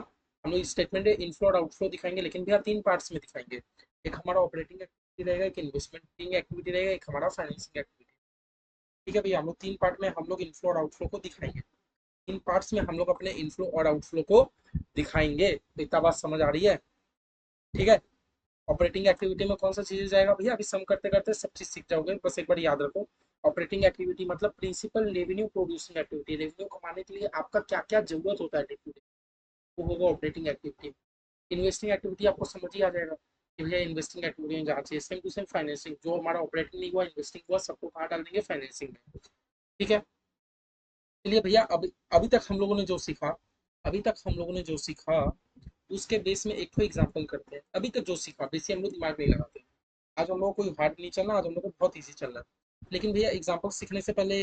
हम लोग स्टेटमेंट इनफ्लो और आउटफ्लो दिखाएंगे, लेकिन भैया 3 पार्ट्स में दिखाएंगे। एक हमारा ऑपरेटिंग एक्टिविटी रहेगा, एक इन्वेस्टमेंट एक्टिविटी रहेगा, एक हमारा फाइनेंसिंग एक्टिविटी। ठीक है भैया, हम लोग 3 पार्ट में हम लोग इनफ्लो और आउटफ्लो को दिखाएंगे। 3 पार्ट्स में हम लोग अपने इनफ्लो और आउटफ्लो को दिखाएंगे। तो इतना बात समझ आ रही है? ठीक है। ऑपरेटिंग एक्टिविटी में कौन सा चीज जाएगा भैया, अभी सम करते करते सब चीज सीख जाओगे, बस एक बार याद रखो। ऑपरेटिंग एक्टिविटी मतलब principal revenue producing activity, revenue कमाने के लिए आपका क्या क्या जरूरत होता है एक्टिविटी, वो होगा ऑपरेटिंग एक्टिविटी। इन्वेस्टिंग एक्टिविटी आपको समझ ही आ जाएगा कि भैया इन्वेस्टिंग एक्टिविटी में जहाँ चाहिए। सेम टू सेम फाइनेंसिंग, जो हमारा ऑपरेटिंग नहीं हुआ, इन्वेस्टिंग हुआ, सबको कहाँ डाल देंगे, फाइनेंसिंग में। ठीक है। चलिए भैया, अभी अभी तक हम लोगों ने जो सीखा, अभी तक हम लोगों ने जो सीखा उसके बेस में एक तो एग्जाम्पल करते हैं। अभी तक जो सीखा बेस हम लोग दिमाग नहीं लगाते। आज हम लोग को कोई हार्ड नहीं चलना, आज हम लोग को बहुत ईजी चल रहा है। लेकिन भैया एग्जाम्पल सीखने से पहले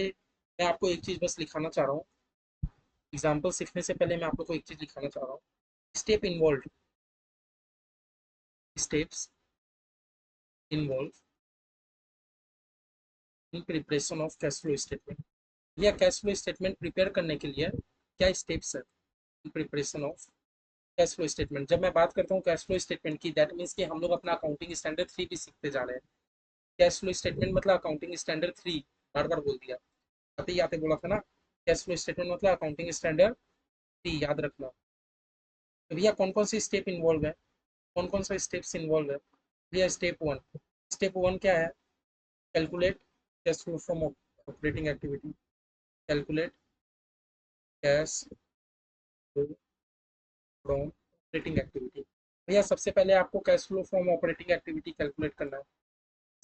मैं आपको एक चीज बस लिखाना चाह रहा हूँ। एग्जाम्पल सीखने से पहले मैं आप लोग को एक चीज लिखाना चाह रहा हूँ। Step involve, steps involve in preparation of cash flow statement. भैया कैश फ्लो स्टेटमेंट प्रिपेयर करने के लिए क्या स्टेप्स है in preparation of cash flow statement. जब मैं बात करता हूँ कैश फ्लो स्टेटमेंट की, दैट मीन्स कि हम लोग अपना अकाउंटिंग स्टैंडर्ड 3 भी सीखते जा रहे हैं। कैश फ्लो स्टेटमेंट मतलब अकाउंटिंग स्टैंडर्ड 3, बार बार बोल दिया, आते ही आते बोला था ना। कैश फ्लो स्टेटमेंट मतलब अकाउंटिंग स्टैंडर्ड 3, याद रखना। तो भैया कौन कौन सी स्टेप इन्वॉल्व है, कौन कौन सा स्टेप्स इन्वॉल्व है भैया। स्टेप 1, स्टेप 1 क्या है, calculate cash flow from operating activity, calculate cash flow from operating activity. भैया सबसे पहले आपको cash flow from operating activity calculate करना है।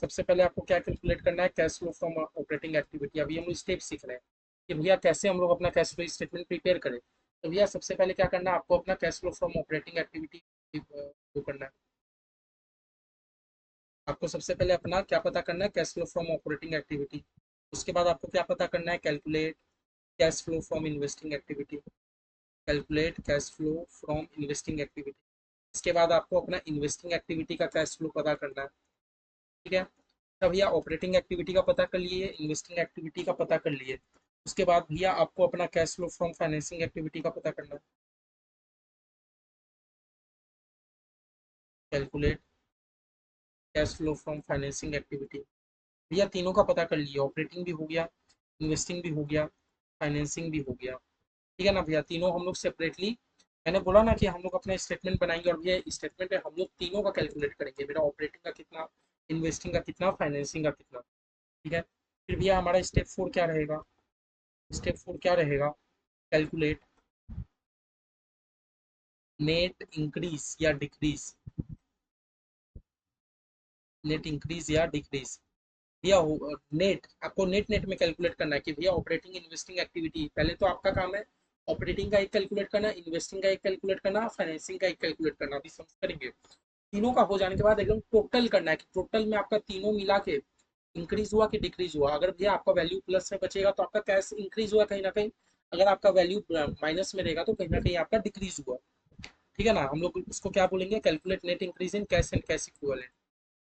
सबसे पहले आपको क्या कैलकुलेट करना है, cash flow from operating activity. अभी हम लोग स्टेप सीख रहे हैं कि भैया कैसे हम लोग अपना कैश फ्लो स्टेटमेंट प्रिपेयर करें। तो भैया सबसे पहले क्या करना है, आपको अपना cash flow from operating activity वो करना है। आपको सबसे पहले अपना क्या पता करना है, cash flow from operating activity. उसके बाद आपको क्या पता करना है, calculate cash flow from investing activity, calculate cash flow from investing activity. इसके बाद आपको अपना इन्वेस्टिंग एक्टिविटी का कैश फ्लो पता करना है। ठीक है। तब भैया ऑपरेटिंग एक्टिविटी का पता कर लिए, इन्वेस्टिंग एक्टिविटी का पता कर लिए, उसके बाद भैया आपको अपना cash flow from financing activity का पता करना है। Calculate cash flow from financing activity. भैया तीनों का पता कर लिए, ऑपरेटिंग भी हो गया, इन्वेस्टिंग भी हो गया, फाइनेंसिंग भी हो गया। ठीक है ना भैया, तीनों हम लोग सेपरेटली, मैंने बोला ना कि हम लोग अपना स्टेटमेंट बनाएंगे, और भैया स्टेटमेंट है हम लोग तीनों का कैलकुलेट करेंगे, मेरा ऑपरेटिंग का कितना, इन्वेस्टिंग का कितना, फाइनेंसिंग का कितना। ठीक है। फिर भैया हमारा स्टेप 4 क्या रहेगा, स्टेप 4 क्या रहेगा, कैलकुलेट नेट इंक्रीज या डिक्रीज, नेट इंक्रीज या डिक्रीज। भैया नेट, आपको नेट नेट में कैलकुलेट करना है कि भैया ऑपरेटिंग इन्वेस्टिंग एक्टिविटी, पहले तो आपका काम है ऑपरेटिंग का एक कैलकुलेट करना, इन्वेस्टिंग का एक कैलकुलेट करना, फाइनेंसिंग का एक कैलकुलेट करना। अभी समझ करेंगे, तीनों का हो जाने के बाद एकदम टोटल करना है कि टोटल में आपका तीनों मिला के इंक्रीज हुआ कि डिक्रीज हुआ। अगर भैया आपका वैल्यू प्लस में बचेगा तो आपका कैश इंक्रीज हुआ कहीं ना कहीं, अगर आपका वैल्यू माइनस में रहेगा तो कहीं ना कहीं आपका डिक्रीज हुआ। ठीक है ना, हम लोग उसको क्या बोलेंगे, calculate net increase in cash and cash equivalent.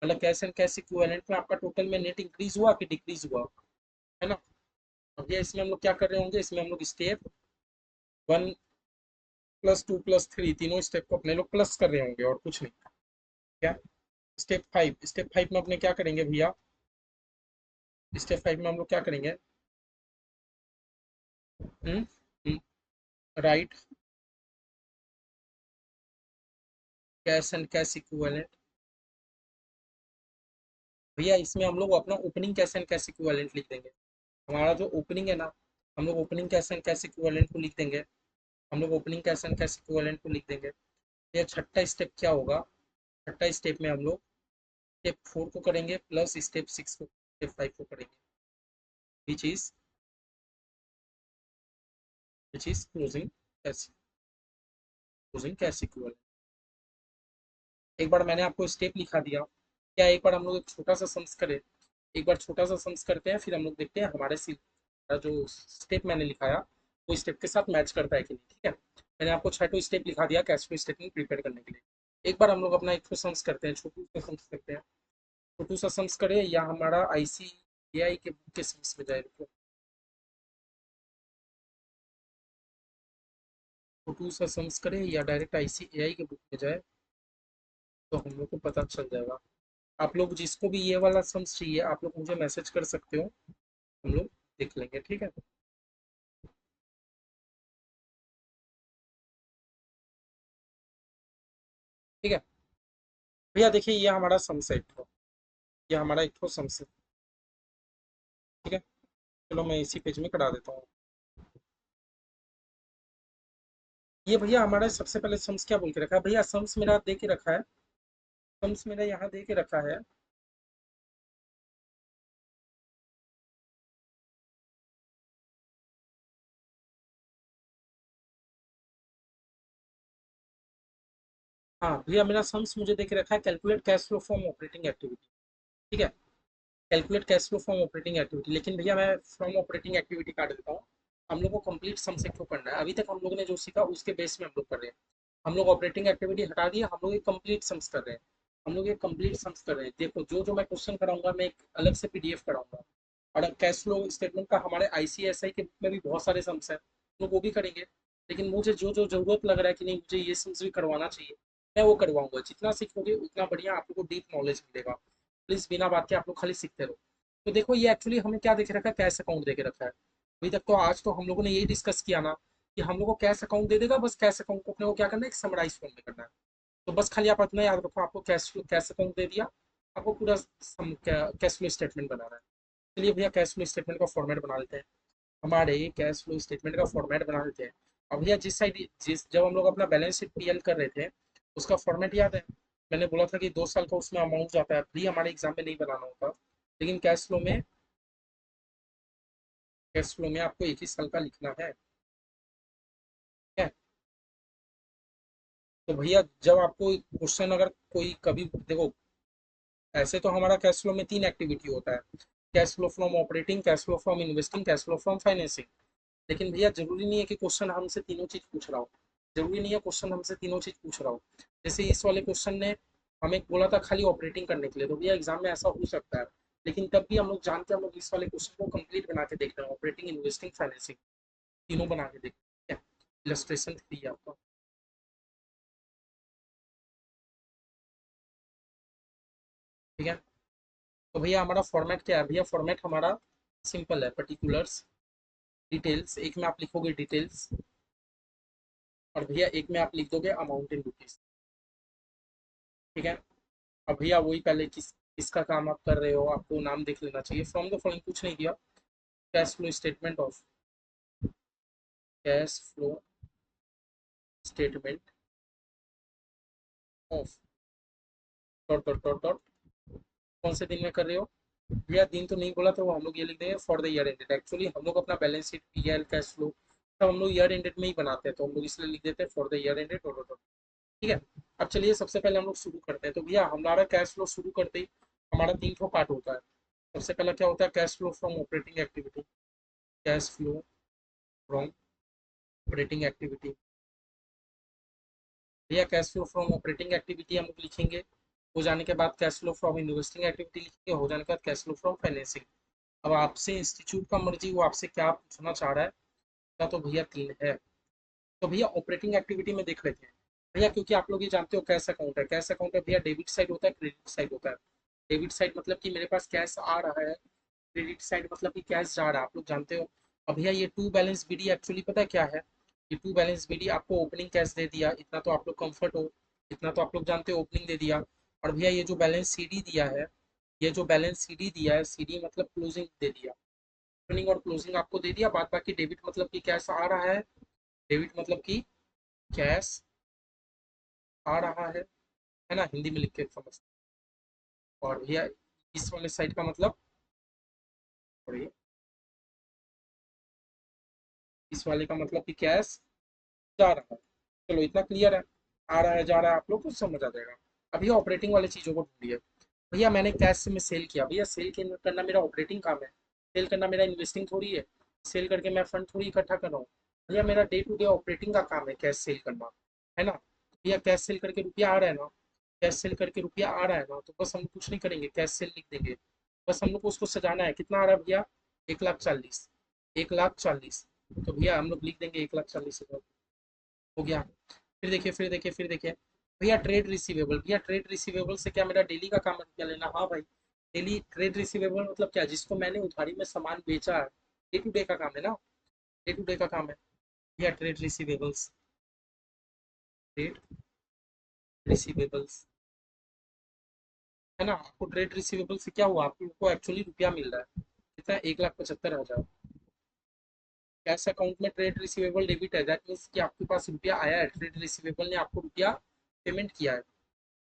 मतलब कैश एंड कैश इक्विवेलेंट में आपका टोटल में नेट इंक्रीज हुआ कि डिक्रीज हुआ, है ना। अब ये इसमें हम लोग क्या कर रहे होंगे, इसमें हम लोग स्टेप 1 + 2 + 3 तीनों स्टेप को अपने लोग प्लस कर रहे होंगे और कुछ नहीं। क्या, स्टेप 5 में अपने क्या करेंगे भैया, स्टेप 5 में हम लोग क्या करेंगे, right cash and cash equivalent. भैया इसमें हम लोग अपना opening cash and cash equivalent लिख देंगे। हमारा जो ओपनिंग है ना, हम लोग opening cash and cash equivalent को लिख देंगे, हम लोग opening cash and cash equivalent को लिख देंगे। ये छठा स्टेप क्या होगा, छठा स्टेप में हम लोग स्टेप 4 को करेंगे प्लस स्टेप 6 को, स्टेप 5 को करेंगे, which is closing cash, closing cash equivalent. एक बार मैंने आपको स्टेप लिखा दिया, क्या एक बार हम लोग एक छोटा सा सम्स करें, एक बार छोटा सा सम्स करते हैं, फिर हम लोग देखते हैं हमारे सी जो स्टेप मैंने लिखाया वो स्टेप के साथ मैच करता है कि नहीं। ठीक है। मैंने आपको 6 स्टेप लिखा दिया कैश फ्लो स्टेटमेंट प्रिपेयर करने के लिए। एक बार हम लोग अपना एक सम्स करते हैं, छोटू सा सम्स करते हैं, छोटू सा सम्स करें या हमारा ICAI के बुक के सम्स में जाए, रुको, छोटू सा सम्स करें या डायरेक्ट ICAI के बुक में जाए, तो हम लोग को पता चल जाएगा। आप लोग जिसको भी ये वाला सम्स चाहिए आप लोग मुझे मैसेज कर सकते हो, हम लोग देख लेंगे, ठीक है। ठीक है भैया, देखिए ये हमारा सनसेट हो, ये हमारा एक ठो सनसेट। ठीक है, चलो मैं इसी पेज में करा देता हूँ। ये भैया हमारा सबसे पहले सम्स क्या बोल के रखा है भैया, सम्स मेरा दे के रखा है, सम्स मेरा यहाँ दे के रखा है। हाँ भैया, मेरा सम्स मुझे दे के रखा है, calculate cash flow from operating activity. ठीक है, calculate cash flow from operating activity, लेकिन भैया मैं फ्रॉम ऑपरेटिंग एक्टिविटी काट देता हूँ। हम लोग को कंप्लीट सम से क्यों करना है, अभी तक हम लोगों ने जो सीखा उसके बेस में हम लोग कर रहे हैं। हम लोग ऑपरेटिंग एक्टिविटी हटा दिया, हम लोग एक कंप्लीट सम्स कर रहे हैं। हम लोग एक कंप्लीट सम्स कर रहे हैं। देखो जो जो मैं क्वेश्चन कराऊंगा मैं एक अलग से पीडीएफ कराऊंगा। और कैश फ्लो स्टेटमेंट का हमारे आईसीएसआई के बुक में भी बहुत सारे सम्स हैं, हम लोग वो भी करेंगे। लेकिन मुझे जो जो जरूरत लग रहा है कि नहीं मुझे ये सम्स भी करवाना चाहिए, मैं वो करवाऊंगा। जितना सीखोगे उतना बढ़िया आप लोग को डीप नॉलेज मिलेगा। प्लीज बिना बात के आप लोग खाली सीखते रहो। तो देखो ये एक्चुअली हमें क्या देख रखा है, कैश अकाउंट देके रखा है। अभी तक तो आज तो हम लोगों ने यही डिस्कस किया ना कि हम लोग को कैश अकाउंट दे देगा, बस कैश अकाउंट को अपने को क्या करना है, एक समराइज फॉर्म में करना है। तो बस खाली आप इतना याद रखो, आपको कैश कैश अकाउंट दे दिया, आपको पूरा कैश फ्लो स्टेटमेंट बनाना है। चलिए भैया कैश फ्लो स्टेटमेंट का फॉर्मेट बना लेते हैं। हमारे कैश फ्लो स्टेटमेंट का फॉर्मेट बना लेते हैं। अब भैया जिस साइड जिस जब हम लोग अपना बैलेंस शीट पीएल कर रहे थे, उसका फॉर्मेट याद है। मैंने बोला था कि 2 साल का उसमें अमाउंट जाता है, भी हमारे एग्जाम में नहीं बनाना होता। लेकिन कैश फ्लो में आपको एक ही साल का लिखना है। ठीक है, तो भैया जब आपको क्वेश्चन अगर कोई कभी देखो, ऐसे तो हमारा कैश फ्लो में 3 एक्टिविटी होता है, cash flow from operating, cash flow from investing, cash flow from financing. लेकिन भैया जरूरी नहीं है कि क्वेश्चन हमसे तीनों चीज पूछ रहा हो। जरूरी नहीं है क्वेश्चन हमसे तीनों चीज पूछ रहा हो। जैसे इस वाले क्वेश्चन ने हमें बोला था खाली ऑपरेटिंग करने के लिए, तो भैया एग्जाम में ऐसा हो सकता है। लेकिन तब भी हम लोग जानते हैं, हम लोग इस वाले क्वेश्चन को कंप्लीट बना के देख रहे हैं, ऑपरेटिंग इन्वेस्टिंग फाइनेंसिंग तीनों बना के देखते हैं। इलस्ट्रेशन थ्री है आपका। ठीक है, तो भैया हमारा फॉर्मेट क्या है, भैया फॉर्मेट हमारा सिंपल है, पर्टिकुलर्स, डिटेल्स, एक में आप लिखोगे डिटेल्स, और भैया एक में आप लिख दोगे अमाउंट इन रुपीज। ठीक है, अब भैया वही पहले किसका काम आप कर रहे हो, आपको नाम देख लेना चाहिए। फ्रॉम द फॉलोइंग कुछ नहीं दिया, cash flow statement of, cash flow statement of dot dot dot dot, कौन से दिन में कर रहे हो भैया, दिन तो नहीं बोला तो हम लोग ये लिख देंगे for the year ended. Actually हम लोग अपना balance sheet PL cash flow सब हम लोग ईयर एंडेड में ही बनाते हैं, तो हम लोग इसलिए लिख देते हैं for the year ended dot dot. ठीक है, अब चलिए सबसे पहले हम लोग शुरू करते हैं। तो भैया हमारा कैश फ्लो शुरू करते ही हमारा 3 ठो पार्ट होता है। सबसे पहला क्या होता है, cash flow from operating activity, cash flow from operating activity. भैया cash flow from operating activity हम लोग लिखेंगे, हो जाने के बाद cash flow from investing activity लिखेंगे, हो जाने के बाद कैश फ्लो फ्रॉम फाइनेंसिंग। अब आपसे इंस्टीट्यूट का मर्जी, वो आपसे क्या पूछना चाह रहा है, का तो भैया 3 है। तो भैया ऑपरेटिंग एक्टिविटी में देख लेते हैं। भैया क्योंकि आप लोग ये जानते हो कैश अकाउंट है, कैश अकाउंट है भैया, डेबिट साइड होता है, क्रेडिट साइड होता है। डेबिट साइड मतलब कि मेरे पास कैश आ रहा है, क्रेडिट साइड मतलब कि कैश जा रहा है, आप लोग जानते हो। अब भैया ये टू बैलेंस बीडी एक्चुअली पता है क्या है, ये टू बैलेंस बीडी आपको ओपनिंग कैश दे दिया, इतना तो आप लोग कंफर्ट हो, इतना तो आप लोग जानते हो, ओपनिंग दे दिया। और भैया ये जो बैलेंस सीडी दिया है, ये जो बैलेंस सीडी दिया है, सीडी मतलब क्लोजिंग दे दिया, ओपनिंग और क्लोजिंग आपको दे दिया। बाद बाकी डेबिट मतलब कि कैश आ रहा है, डेबिट मतलब कि कैश आ रहा है ना, हिंदी में लिख के समझ। और भैया इस वाले साइड का मतलब, और ये इस वाले का मतलब कि कैश जा रहा है। चलो इतना क्लियर है, आ रहा है जा रहा है आप लोग को समझ आ जाएगा। अभी ऑपरेटिंग वाली चीजों को ढूंढिए। भैया मैंने कैश से में सेल किया, भैया सेल करना मेरा ऑपरेटिंग काम है, सेल करना मेरा इन्वेस्टिंग थोड़ी है। सेल करके मैं फंड थोड़ी इकट्ठा कर रहा हूँ। भैया मेरा डे टू डे ऑपरेटिंग का काम है कैश सेल करना, है ना। भैया कैश सेल करके रुपया आ रहा है ना, कैश सेल करके रुपया आ रहा है ना, तो बस हम कुछ नहीं करेंगे, कैश सेल लिख देंगे। बस हम लोग को उसको सजाना है, कितना आ रहा है भैया, 1,40,000, 1,40,000। तो भैया हम लोग लिख देंगे 1,40,000, हो गया। फिर देखिए भैया ट्रेड रिसीवेबल, भैया ट्रेड रिसीवेबल से क्या मेरा डेली का काम है रुपया लेना, हाँ भाई। डेली ट्रेड रिसीवेबल मतलब क्या, जिसको मैंने उधारी में सामान बेचा है, डे टू डे का काम है ना, डे टू डे का काम है या ट्रेड रिसीवेबल्स, ट्रेड रिसीवेबल्स, है ना। आपको ट्रेड रिसीवेबल से क्या हुआ, आपको एक्चुअली रुपया मिल रहा है कितना, 1,75,000। कैश अकाउंट में ट्रेड रिसीवेबल डेबिट है, दैट मीन्स कि आपके पास रुपया आया है, ट्रेड रिसीवेबल ने आपको रुपया पेमेंट किया है।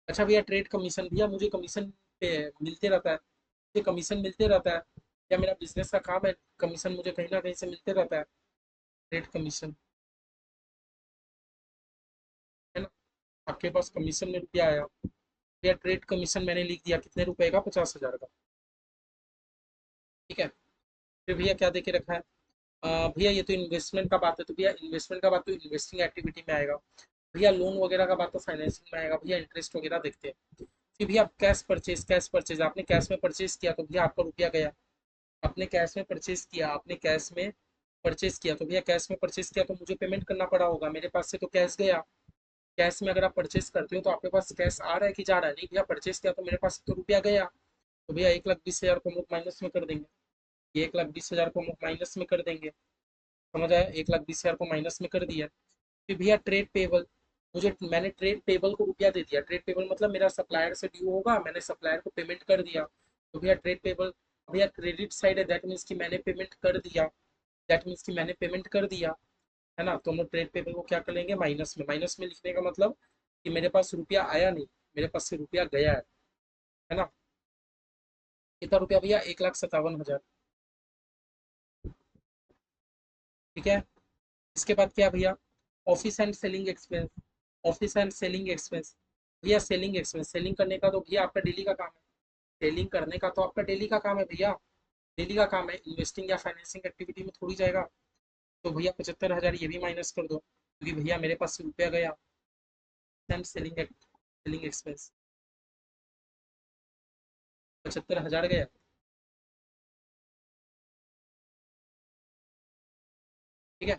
अच्छा भैया ट्रेड कमीशन, भैया मुझे कमीशन पे मिलते रहता है, मुझे कमीशन मिलते रहता है, क्या मेरा बिजनेस का काम है, कमीशन मुझे कहीं ना कहीं से मिलते रहता है, ट्रेड कमीशन, है ना। आपके पास कमीशन में रुपया आया, भैया ट्रेड कमीशन मैंने लिख दिया कितने रुपए का, 50,000 का, ठीक है। फिर भैया क्या देके रखा है, भैया ये तो इन्वेस्टमेंट का बात है, तो भैया इन्वेस्टमेंट का बात तो इन्वेस्टिंग एक्टिविटी में आएगा। भैया लोन वगैरह का बात तो फाइनेंसिंग में आएगा, भैया इंटरेस्ट वगैरह देखते हैं। फिर भैया कैश परचेज, कैश परचेज आपने कैश में परचेज किया तो भैया आपका रुपया गया, आपने कैश में परचेज किया, आपने कैश में परचेज किया तो भैया कैश में परचेज किया तो मुझे पेमेंट करना पड़ा होगा, मेरे पास से तो कैश गया। कैश में अगर आप परचेज करते हो तो आपके पास कैश आ रहा है कि जा रहा है, नहीं भैया परचेज किया तो मेरे पास तो रुपया गया, तो भैया 1,20,000 को हम लोग माइनस में कर देंगे, ये 1,20,000 को हम लोग माइनस में कर देंगे, समझ आया, 1,20,000 को माइनस में कर दिया। फिर भैया ट्रेड पेबल, मुझे मैंने ट्रेड पेबल को रुपया दे दिया, ट्रेड पेबल मतलब मेरा सप्लायर से ड्यू होगा, मैंने सप्लायर को पेमेंट कर दिया, तो भैया ट्रेड पेबल, भैया क्रेडिट साइड है, दैट मीन्स कि मैंने पेमेंट कर दिया, दैट मीन्स कि मैंने पेमेंट कर दिया, है ना। तो हम लोग ट्रेड पेबल को क्या कर लेंगे, माइनस में, माइनस में लिखने का मतलब कि मेरे पास रुपया आया नहीं, मेरे पास से रुपया गया है ना। कितना रुपया भैया, 1,57,000, ठीक है। इसके बाद क्या भैया, office and selling expense, office and selling expense, भैया सेलिंग एक्सपेंस, सेलिंग करने का तो भैया आपका डेली का काम है, सेलिंग करने का तो आपका डेली का काम है भैया, डेली का काम है, इन्वेस्टिंग या फाइनेंसिंग एक्टिविटी में थोड़ी जाएगा। तो भैया 75,000 ये भी माइनस कर दो, क्योंकि भैया मेरे पास से रुपया गया, एंड सेलिंग, सेलिंग एक्सपेंस 75,000 गया, ठीक है,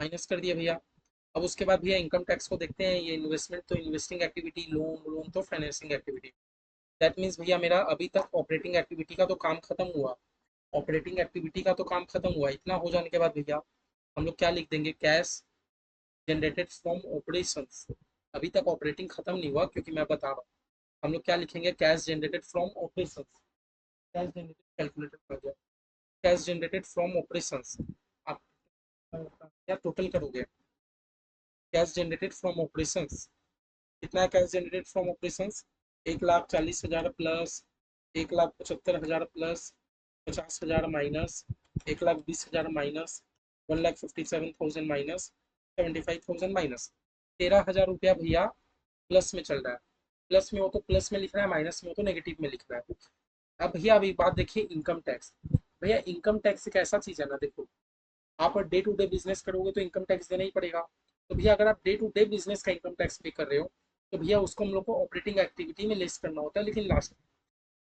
माइनस कर दिया भैया। अब उसके बाद भैया इनकम टैक्स को देखते हैं, ये इन्वेस्टमेंट तो इन्वेस्टिंग एक्टिविटी, लोन लोन तो फाइनेंसिंग एक्टिविटी, दैट मीन्स भैया मेरा अभी तक ऑपरेटिंग एक्टिविटी का तो काम खत्म हुआ, ऑपरेटिंग एक्टिविटी का तो काम खत्म हुआ, इतना हो जाने के बाद भैया हम लोग क्या लिख देंगे, कैश जनरेटेड फ्रॉम ऑपरेशंस, अभी तक ऑपरेटिंग खत्म नहीं हुआ क्योंकि मैं बता रहा हूँ, हम लोग क्या लिखेंगे, cash generated from operations, cash generated calculated कर दिया, कैश जनरेटेड फ्रॉम ऑपरेशंस, आप क्या टोटल करोगे, कैश जनरेटेड फ्रॉम ऑपरेशंस, कितना है cash generated from operations, 1,40,000 plus 1,75,000 plus 50,000 minus 1,20,000 minus 1,57,000 minus 75,000 minus 13,000 रुपया भैया प्लस में चल रहा है, प्लस में हो तो प्लस में लिख रहा है, माइनस में हो तो नेगेटिव में लिख रहा है। अब भैया अभी बात देखिए इनकम टैक्स, भैया इनकम टैक्स एक ऐसा चीज है ना, देखो आप डे टू डे बिजनेस करोगे तो इनकम टैक्स देना ही पड़ेगा, तो भैया अगर आप डे टू डे बिजनेस का इनकम टैक्स पे कर रहे हो तो भैया उसको हम लोग को ऑपरेटिंग एक्टिविटी में लेस करना होता है, लेकिन लास्ट,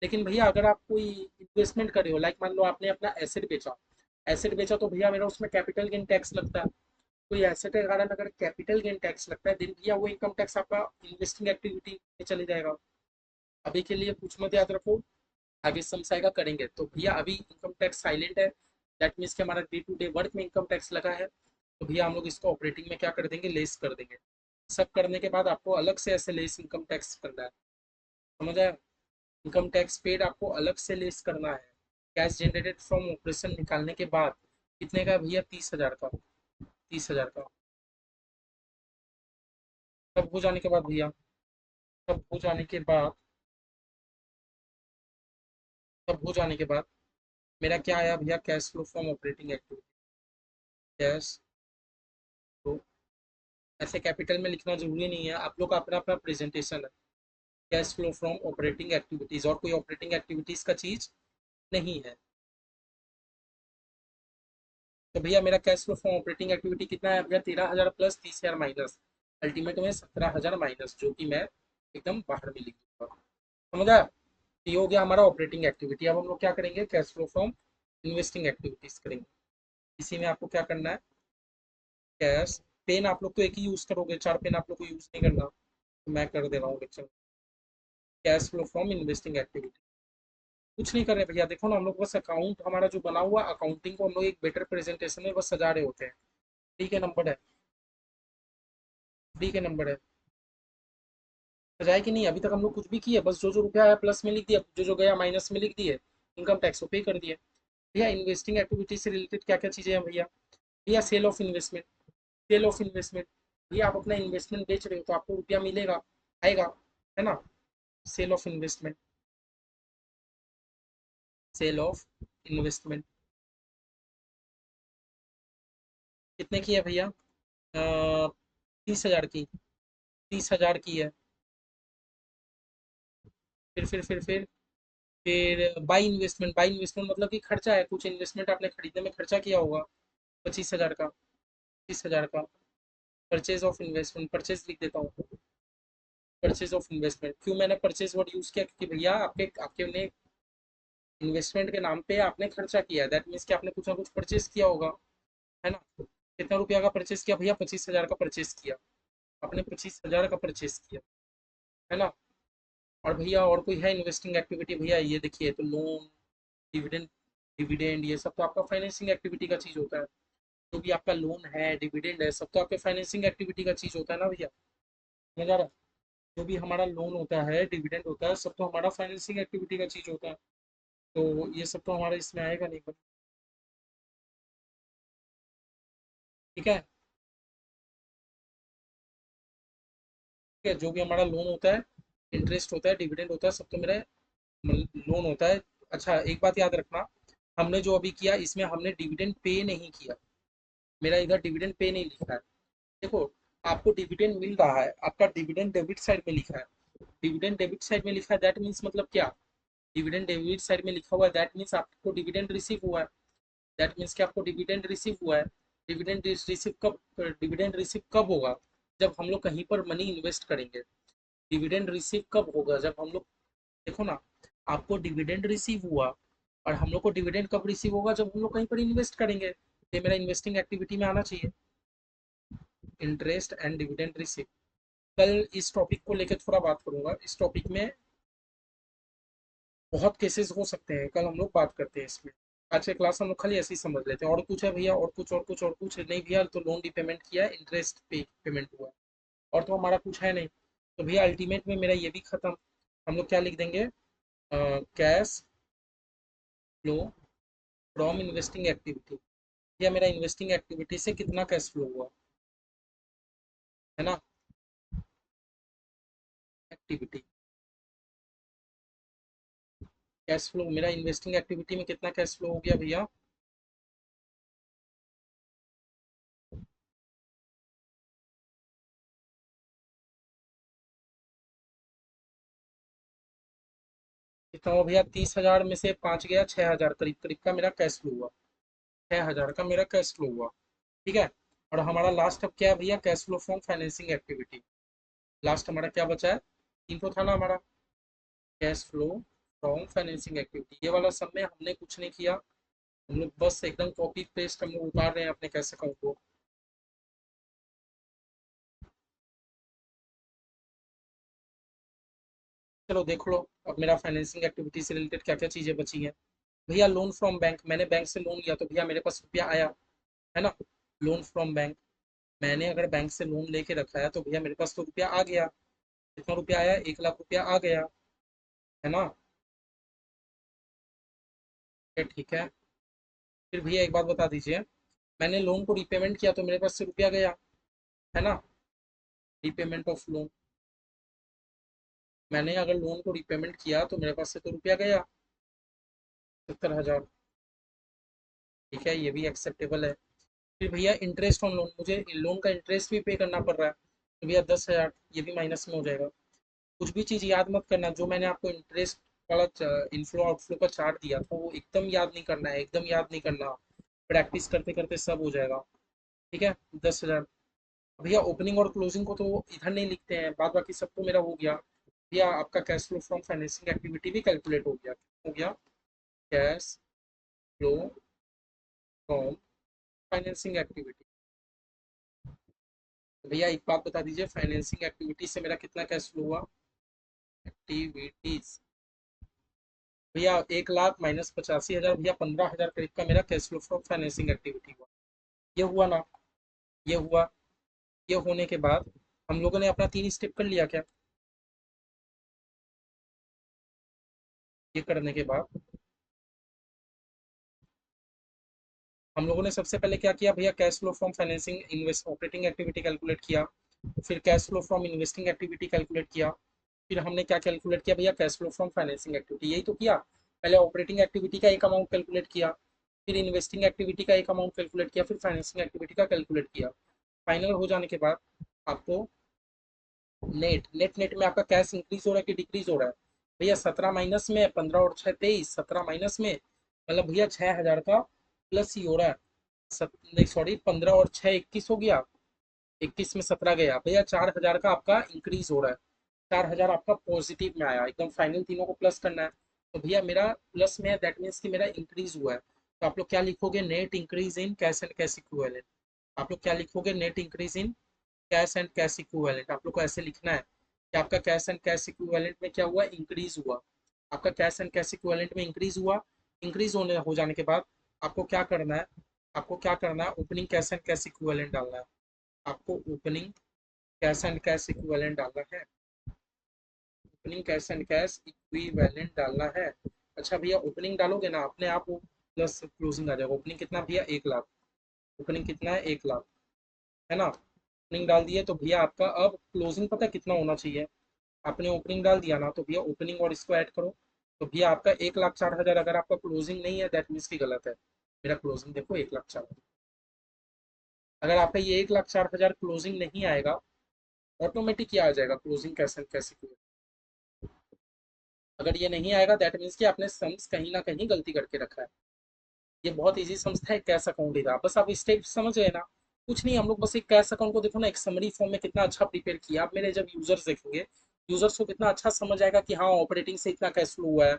लेकिन भैया अगर आप कोई इन्वेस्टमेंट कर रहे हो, लाइक मान लो आपने अपना एसेट बेचा, एसेट बेचा तो भैया मेरा उसमें कैपिटल गेन टैक्स लगता है, कोई एसेट के कारण अगर कैपिटल गेन टैक्स लगता है दिन भैया वो इनकम टैक्स आपका इन्वेस्टिंग एक्टिविटी में चले जाएगा। अभी के लिए कुछ मत याद रखो, आगे समझाएगा करेंगे, तो भैया अभी इनकम टैक्स साइलेंट है, दैट मीन्स कि हमारा डे टू डे वर्क में इनकम टैक्स लगा है, तो भैया हम लोग इसको ऑपरेटिंग में क्या कर देंगे, लेस कर देंगे। सब करने के बाद आपको अलग से ऐसे लेस इनकम टैक्स करना है, समझ आया, इनकम टैक्स पेड आपको अलग से लेस करना है, कैश जनरेटेड फ्रॉम ऑपरेशन निकालने के बाद कितने का भैया, 30,000 का, 30,000 का। सब हो जाने के बाद भैया, सब हो जाने के बाद, सब हो जाने के बाद मेरा क्या आया भैया, cash flow from operating activity, cash flow, ऐसे कैपिटल में लिखना जरूरी नहीं है, आप लोग का अपना अपना प्रेजेंटेशन है, cash flow from operating activities, और कोई ऑपरेटिंग एक्टिविटीज का चीज नहीं है। तो भैया मेरा cash flow from operating activity कितना है भैया, 13,000 प्लस 30,000 माइनस, अल्टीमेट में 17,000 माइनस, जो कि मैं एकदम बाहर में लिख दूंगा, समझा। ये हो गया हमारा ऑपरेटिंग एक्टिविटी। अब हम लोग क्या करेंगे, cash flow from investing activities करेंगे, इसी में आपको क्या करना है, कैश, पेन आप लोग तो एक ही यूज करोगे, चार पेन आप लोग को यूज नहीं करना, तो मैं कर दे रहा हूँ lecture, cash flow from investing activity, कुछ नहीं कर रहे भैया, देखो ना, हम लोग बस अकाउंट हमारा जो बना हुआ अकाउंटिंग को हम लोग एक बेटर प्रेजेंटेशन में बस सजा रहे होते हैं। ठीक है, नंबर है, ठीक है, नंबर है। सजाए कि नहीं, अभी तक हम लोग कुछ भी किए, बस जो जो रुपया आया प्लस में लिख दिया, जो जो गया माइनस में लिख दिए, इनकम टैक्स को पे कर दिए। भैया इन्वेस्टिंग एक्टिविटी से रिलेटेड क्या क्या चीज़ें हैं भैया? भैया sale of investment, sale of investment. भैया आप अपना इन्वेस्टमेंट बेच रहे हो तो आपको रुपया मिलेगा, आएगा, है ना? Sale of investment, sale of investment. कितने की है भैया? 30,000 की, 30,000 की है। फिर बाई इन्वेस्टमेंट, बाई इन्वेस्टमेंट मतलब कि खर्चा है, कुछ इन्वेस्टमेंट आपने खरीदने में खर्चा किया होगा, 25,000 का, 30,000 का। परचेज ऑफ इन्वेस्टमेंट, परचेज लिख देता हूँ, परचेज ऑफ इन्वेस्टमेंट। क्यों मैंने परचेज वर्ड यूज किया? क्योंकि भैया आपके आपके ने इन्वेस्टमेंट के नाम पे आपने खर्चा किया है, दैट मीन्स कि आपने कुछ ना कुछ परचेज किया होगा, है ना? कितना रुपया का परचेज किया भैया? 25,000 का परचेज किया, आपने 25,000 का परचेज किया, है ना? और भैया और कोई है इन्वेस्टिंग एक्टिविटी? भैया ये देखिए, तो लोन, डिविडेंड, डिविडेंड ये सब तो आपका फाइनेंसिंग एक्टिविटी का चीज होता है। जो भी आपका लोन है, डिविडेंड है, सब तो आपके फाइनेंसिंग एक्टिविटी का चीज होता है ना भैया? समझ आ रहा है? जो भी हमारा लोन होता है, डिविडेंड होता है, सब तो हमारा फाइनेंसिंग एक्टिविटी का चीज होता है। तो ये सब तो हमारा इसमें आएगा नहीं। ठीक है, ठीक है, जो भी हमारा लोन होता है, इंटरेस्ट होता है, डिविडेंड होता है, सब तो मेरा लोन होता है। अच्छा एक बात याद रखना, हमने जो अभी किया इसमें हमने डिविडेंड पे नहीं किया, मेरा इधर डिविडेंड पे नहीं लिखा है। देखो, आपको डिविडेंड मिल रहा है, आपका डिविडेंड डेबिट साइड में लिखा है, डिविडेंड डेबिट साइड में लिखा है, दैट मीन्स मतलब क्या? डिविडेंड डेबिट साइड में लिखा हुआ है, दैट मीन्स आपको डिविडेंड रिसीव हुआ है, दैट मीन्स कि आपको डिविडेंड रिसीव हुआ है। डिविडेंड रिसीव कब, डिविडेंड रिसीव कब होगा? जब हम लोग कहीं पर मनी इन्वेस्ट करेंगे। डिविडेंड रिसीव कब होगा? जब हम लोग, देखो ना, आपको डिविडेंड रिसीव हुआ, और हम लोग को डिविडेंड कब रिसीव होगा? जब हम लोग कहीं पर इन्वेस्ट करेंगे। ये मेरा इन्वेस्टिंग एक्टिविटी में आना चाहिए, इंटरेस्ट एंड डिविडेंड रिसीव। कल इस टॉपिक को लेकर थोड़ा बात करूंगा, इस टॉपिक में बहुत केसेस हो सकते हैं, कल हम लोग बात करते हैं इसमें। आज के क्लास हम लोग खाली ऐसे ही समझ लेते हैं। और कुछ है भैया? और कुछ, और कुछ, और कुछ नहीं भैया? तो लोन रिपेमेंट किया है, इंटरेस्ट पे पेमेंट हुआ है, और तो हमारा कुछ है नहीं। तो भैया अल्टीमेट में मेरा ये भी खत्म। हम लोग क्या लिख देंगे? Cash flow from investing activity. भैया मेरा इन्वेस्टिंग एक्टिविटी से कितना कैश फ्लो हुआ, है ना? एक्टिविटी, कैश फ्लो, मेरा इन्वेस्टिंग एक्टिविटी में कितना कैश फ्लो हो गया भैया? कितना हुआ भैया? 30,000 में से 5 गया, 6,000 करीब करीब का मेरा कैश फ्लो हुआ, 6,000 का मेरा कैश फ्लो हुआ। ठीक है, और हमारा लास्ट अब क्या है भैया? Cash flow from financing activity. Last हमारा क्या बचा है? तीन तो था ना हमारा, cash flow from financing activity, ये वाला सब में हमने कुछ नहीं किया। हम लोग बस एकदम कॉपी पेस्ट हम लोग उतार रहे हैं अपने कैश अकाउंट को। चलो देख लो, अब मेरा फाइनेंसिंग एक्टिविटी से रिलेटेड क्या क्या चीजें बची हैं। भैया लोन फ्रॉम बैंक, मैंने बैंक से लोन लिया तो भैया मेरे पास रुपया आया, है ना? लोन फ्रॉम बैंक, मैंने अगर बैंक से लोन लेके रखा है तो भैया मेरे पास तो रुपया आ गया। कितना रुपया आया? 1 लाख रुपया आ गया, है ना? ठीक है। फिर भैया एक बात बता दीजिए, मैंने लोन को रिपेमेंट किया तो मेरे पास से रुपया गया, है ना? रिपेमेंट ऑफ लोन, मैंने अगर लोन को रिपेमेंट किया तो मेरे पास से तो रुपया गया, 70,000। ठीक है, ये भी एक्सेप्टेबल है। फिर भैया इंटरेस्ट ऑन लोन, मुझे लोन का इंटरेस्ट भी पे करना पड़ रहा है, तो भैया 10,000, ये भी माइनस में हो जाएगा। कुछ भी चीज़ याद मत करना, जो मैंने आपको इंटरेस्ट वाला इनफ्लो आउटफ्लो का चार्ट दिया था वो एकदम याद नहीं करना है, एकदम याद नहीं करना, प्रैक्टिस करते करते सब हो जाएगा। ठीक है, 10,000। भैया ओपनिंग और क्लोजिंग को तो इधर नहीं लिखते हैं, बाद बाकी सब तो मेरा हो गया। भैया आपका cash flow from financing activity भी कैलकुलेट हो गया, cash flow from financing activity. तो भैया एक बात बता दीजिए, फाइनेंसिंग एक्टिविटी से मेरा कितना कैश फ्लो हुआ? एक्टिविटीज, भैया 1 लाख माइनस 85 हज़ार, भैया 15 हज़ार करीब का मेरा cash flow from financing activity हुआ। ये हुआ ना, ये हुआ। ये होने के बाद हम लोगों ने अपना 3 स्टेप कर लिया क्या? ये करने के बाद हम लोगों ने सबसे पहले क्या किया भैया, cash flow from financing invest operating activity calculate किया। फिर cash flow from investing activity calculate किया। फिर हमने क्या कैलकुलेट किया भैया, cash flow from financing activity. यही तो किया। पहले ऑपरेटिंग एक्टिविटी का एक अमाउंट कैलकुलेट किया, फिर इन्वेस्टिंग एक्टिविटी का एक अमाउंट कैलकुलेट किया, फिर फाइनेंसिंग एक्टिविटी का कैलकुलेट किया। फाइनल हो जाने के बाद आपको नेट नेट नेट में आपका कैश इंक्रीज हो रहा है कि डिक्रीज हो रहा है? भैया 17 माइनस में 15 और 6 23, 17 माइनस में मतलब भैया 6 हज़ार का प्लस ही हो रहा है। नहीं सॉरी, 15 और 6 21 हो गया। 21 में 17 गया भैया, 4 हज़ार का आपका इंक्रीज हो रहा है। 4 हज़ार आपका पॉजिटिव में आया एकदम, फाइनल तीनों को प्लस करना है। तो भैया मेरा प्लस में है, दैट मीन्स कि मेरा इंक्रीज हुआ है। तो आप लोग क्या लिखोगे, net increase in cash and cash equivalent. आप लोग क्या लिखोगे, net increase in cash and cash equivalent. आप लोग को ऐसे लिखना है कि आपका कैश एंड कैश इक्विवेलेंट में क्या हुआ, इंक्रीज हुआ। आपका कैश एंड कैश इक्विवेलेंट में इंक्रीज हुआ। इंक्रीज होने हो जाने के बाद आपको क्या करना है, आपको क्या करना है, opening cash and cash equivalent डालना है। आपको opening cash and cash equivalent डालना है। Opening cash and cash equivalent डालना है। अच्छा भैया, ओपनिंग डालोगे ना अपने आप वो प्लस क्लोजिंग आ जाएगा। ओपनिंग कितना भैया, 1 लाख। ओपनिंग कितना है, 1 लाख, है ना? ओपनिंग डाल दिए तो भैया आपका अब क्लोजिंग पता है कितना होना चाहिए? आपने ओपनिंग डाल दिया ना, तो भैया ओपनिंग और इसको ऐड करो। तो भैया आपका 1,04,000, अगर आपका क्लोजिंग नहीं है दैट मीन्स की गलत है। मेरा क्लोजिंग देखो 1,04,000। अगर आपका ये 1,04,000 क्लोजिंग नहीं आएगा, ऑटोमेटिक क्या आ जाएगा, क्लोजिंग कैसे कैसे क्लियर। अगर ये नहीं आएगा दैट मीन्स कि आपने सम्स कहीं ना कहीं गलती करके रखा है। ये बहुत इजी समझता है, कैश अकाउंट ही था, बस आप स्टेप समझ गए ना। कुछ नहीं, हम लोग बस एक कैश अकाउंट को देखो ना, एक समरी फॉर्म में कितना अच्छा प्रिपेयर किया। आप मेरे जब यूजर्स देखेंगे, यूजर्स को कितना अच्छा समझ आएगा कि हाँ ऑपरेटिंग से इतना कैश फ्लो हुआ है,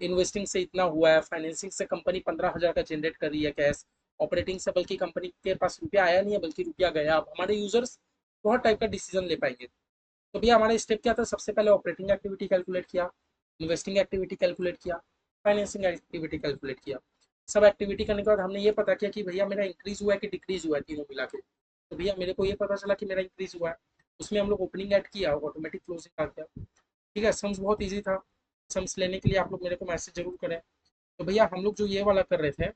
इन्वेस्टिंग से इतना हुआ है, फाइनेंसिंग से कंपनी 15 हज़ार का जनरेट कर रही है कैश, ऑपरेटिंग से बल्कि कंपनी के पास रुपया आया नहीं है बल्कि रुपया गया। अब हमारे यूजर्स बहुत टाइप का डिसीजन ले पाएंगे। तो भैया हमारा स्टेप क्या था, सबसे पहले ऑपरेटिंग एक्टिविटी कैलकुलेट किया, इन्वेस्टिंग एक्टिविटी कैलकुलेट किया, फाइनेंसिंग एक्टिविटी कैलकुलेट किया। सब एक्टिविटी करने के बाद हमने ये पता किया कि भैया मेरा इंक्रीज हुआ है कि डिक्रीज हुआ है, तीनों मिला के। तो भैया मेरे को ये पता चला कि मेरा इंक्रीज हुआ है। उसमें हम लोग ओपनिंग ऐड किया, ऑटोमेटिक क्लोजिंग आ गया। ठीक है, सम्स बहुत ईजी था। सम्स लेने के लिए आप लोग मेरे को मैसेज जरूर करें। तो भैया हम लोग जो ये वाला कर रहे थे,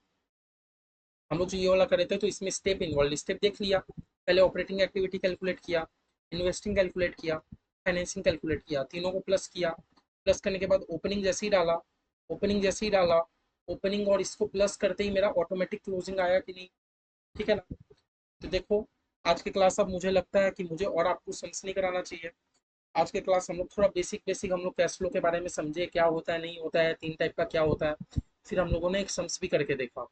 हम लोग जो ये वाला कर रहे थे, तो इसमें स्टेप इन्वॉल्व, स्टेप देख लिया। पहले ऑपरेटिंग एक्टिविटी कैलकुलेट किया, इन्वेस्टिंग कैलकुलेट किया, फाइनेंसिंग कैलकुलेट किया, तीनों को प्लस किया। प्लस करने के बाद ओपनिंग जैसे ही डाला, ओपनिंग जैसे ही डाला, ओपनिंग और इसको प्लस करते ही मेरा ऑटोमेटिक क्लोजिंग आया कि नहीं? ठीक है ना? तो देखो, आज की क्लास अब मुझे लगता है कि मुझे और आपको समझ नहीं कराना चाहिए। आज के क्लास हम लोग थोड़ा बेसिक बेसिक हम लोग कैश फ्लो के बारे में समझे, क्या होता है नहीं होता है, 3 टाइप का क्या होता है। फिर हम लोगों ने एक सम्स भी करके देखा।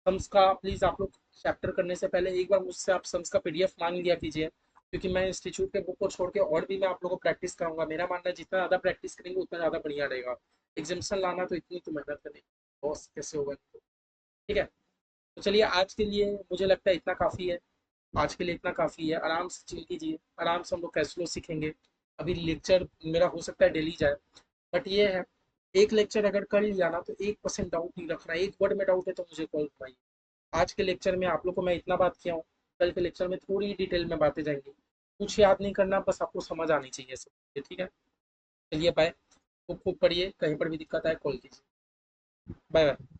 सम्स का प्लीज आप लोग चैप्टर करने से पहले एक बार मुझसे आप सम्स का पीडीएफ मांग लिया कीजिए, क्योंकि मैं इंस्टीट्यूट के बुक को छोड़ के और भी मैं आप लोगों को प्रैक्टिस कराऊंगा। मेरा मानना है जितना ज्यादा प्रैक्टिस करेंगे उतना ज्यादा बढ़िया रहेगा। एग्जामेशन लाना तो इतनी तो मेहनत करें, बॉस कैसे होगा तो। ठीक है, तो चलिए आज के लिए मुझे लगता है इतना काफी है। आज के लिए इतना काफी है, आराम से चिल कीजिए, आराम से हम लोग कैश फ्लो सीखेंगे। अभी लेक्चर मेरा हो सकता है डेली जाए, बट ये है, एक लेक्चर अगर कर लिया ना तो 1% डाउट नहीं रखना। एक वर्ड में डाउट है तो मुझे कॉल कराइए। आज के लेक्चर में आप लोग को मैं इतना बात किया हूँ, कल के लेक्चर में थोड़ी डिटेल में बातें जाएंगी। कुछ याद नहीं करना, बस आपको समझ आनी चाहिए सब। ठीक है, चलिए बाय। खूब खूब पढ़िए, कहीं पर भी दिक्कत आए कॉल कीजिए। Bye bye.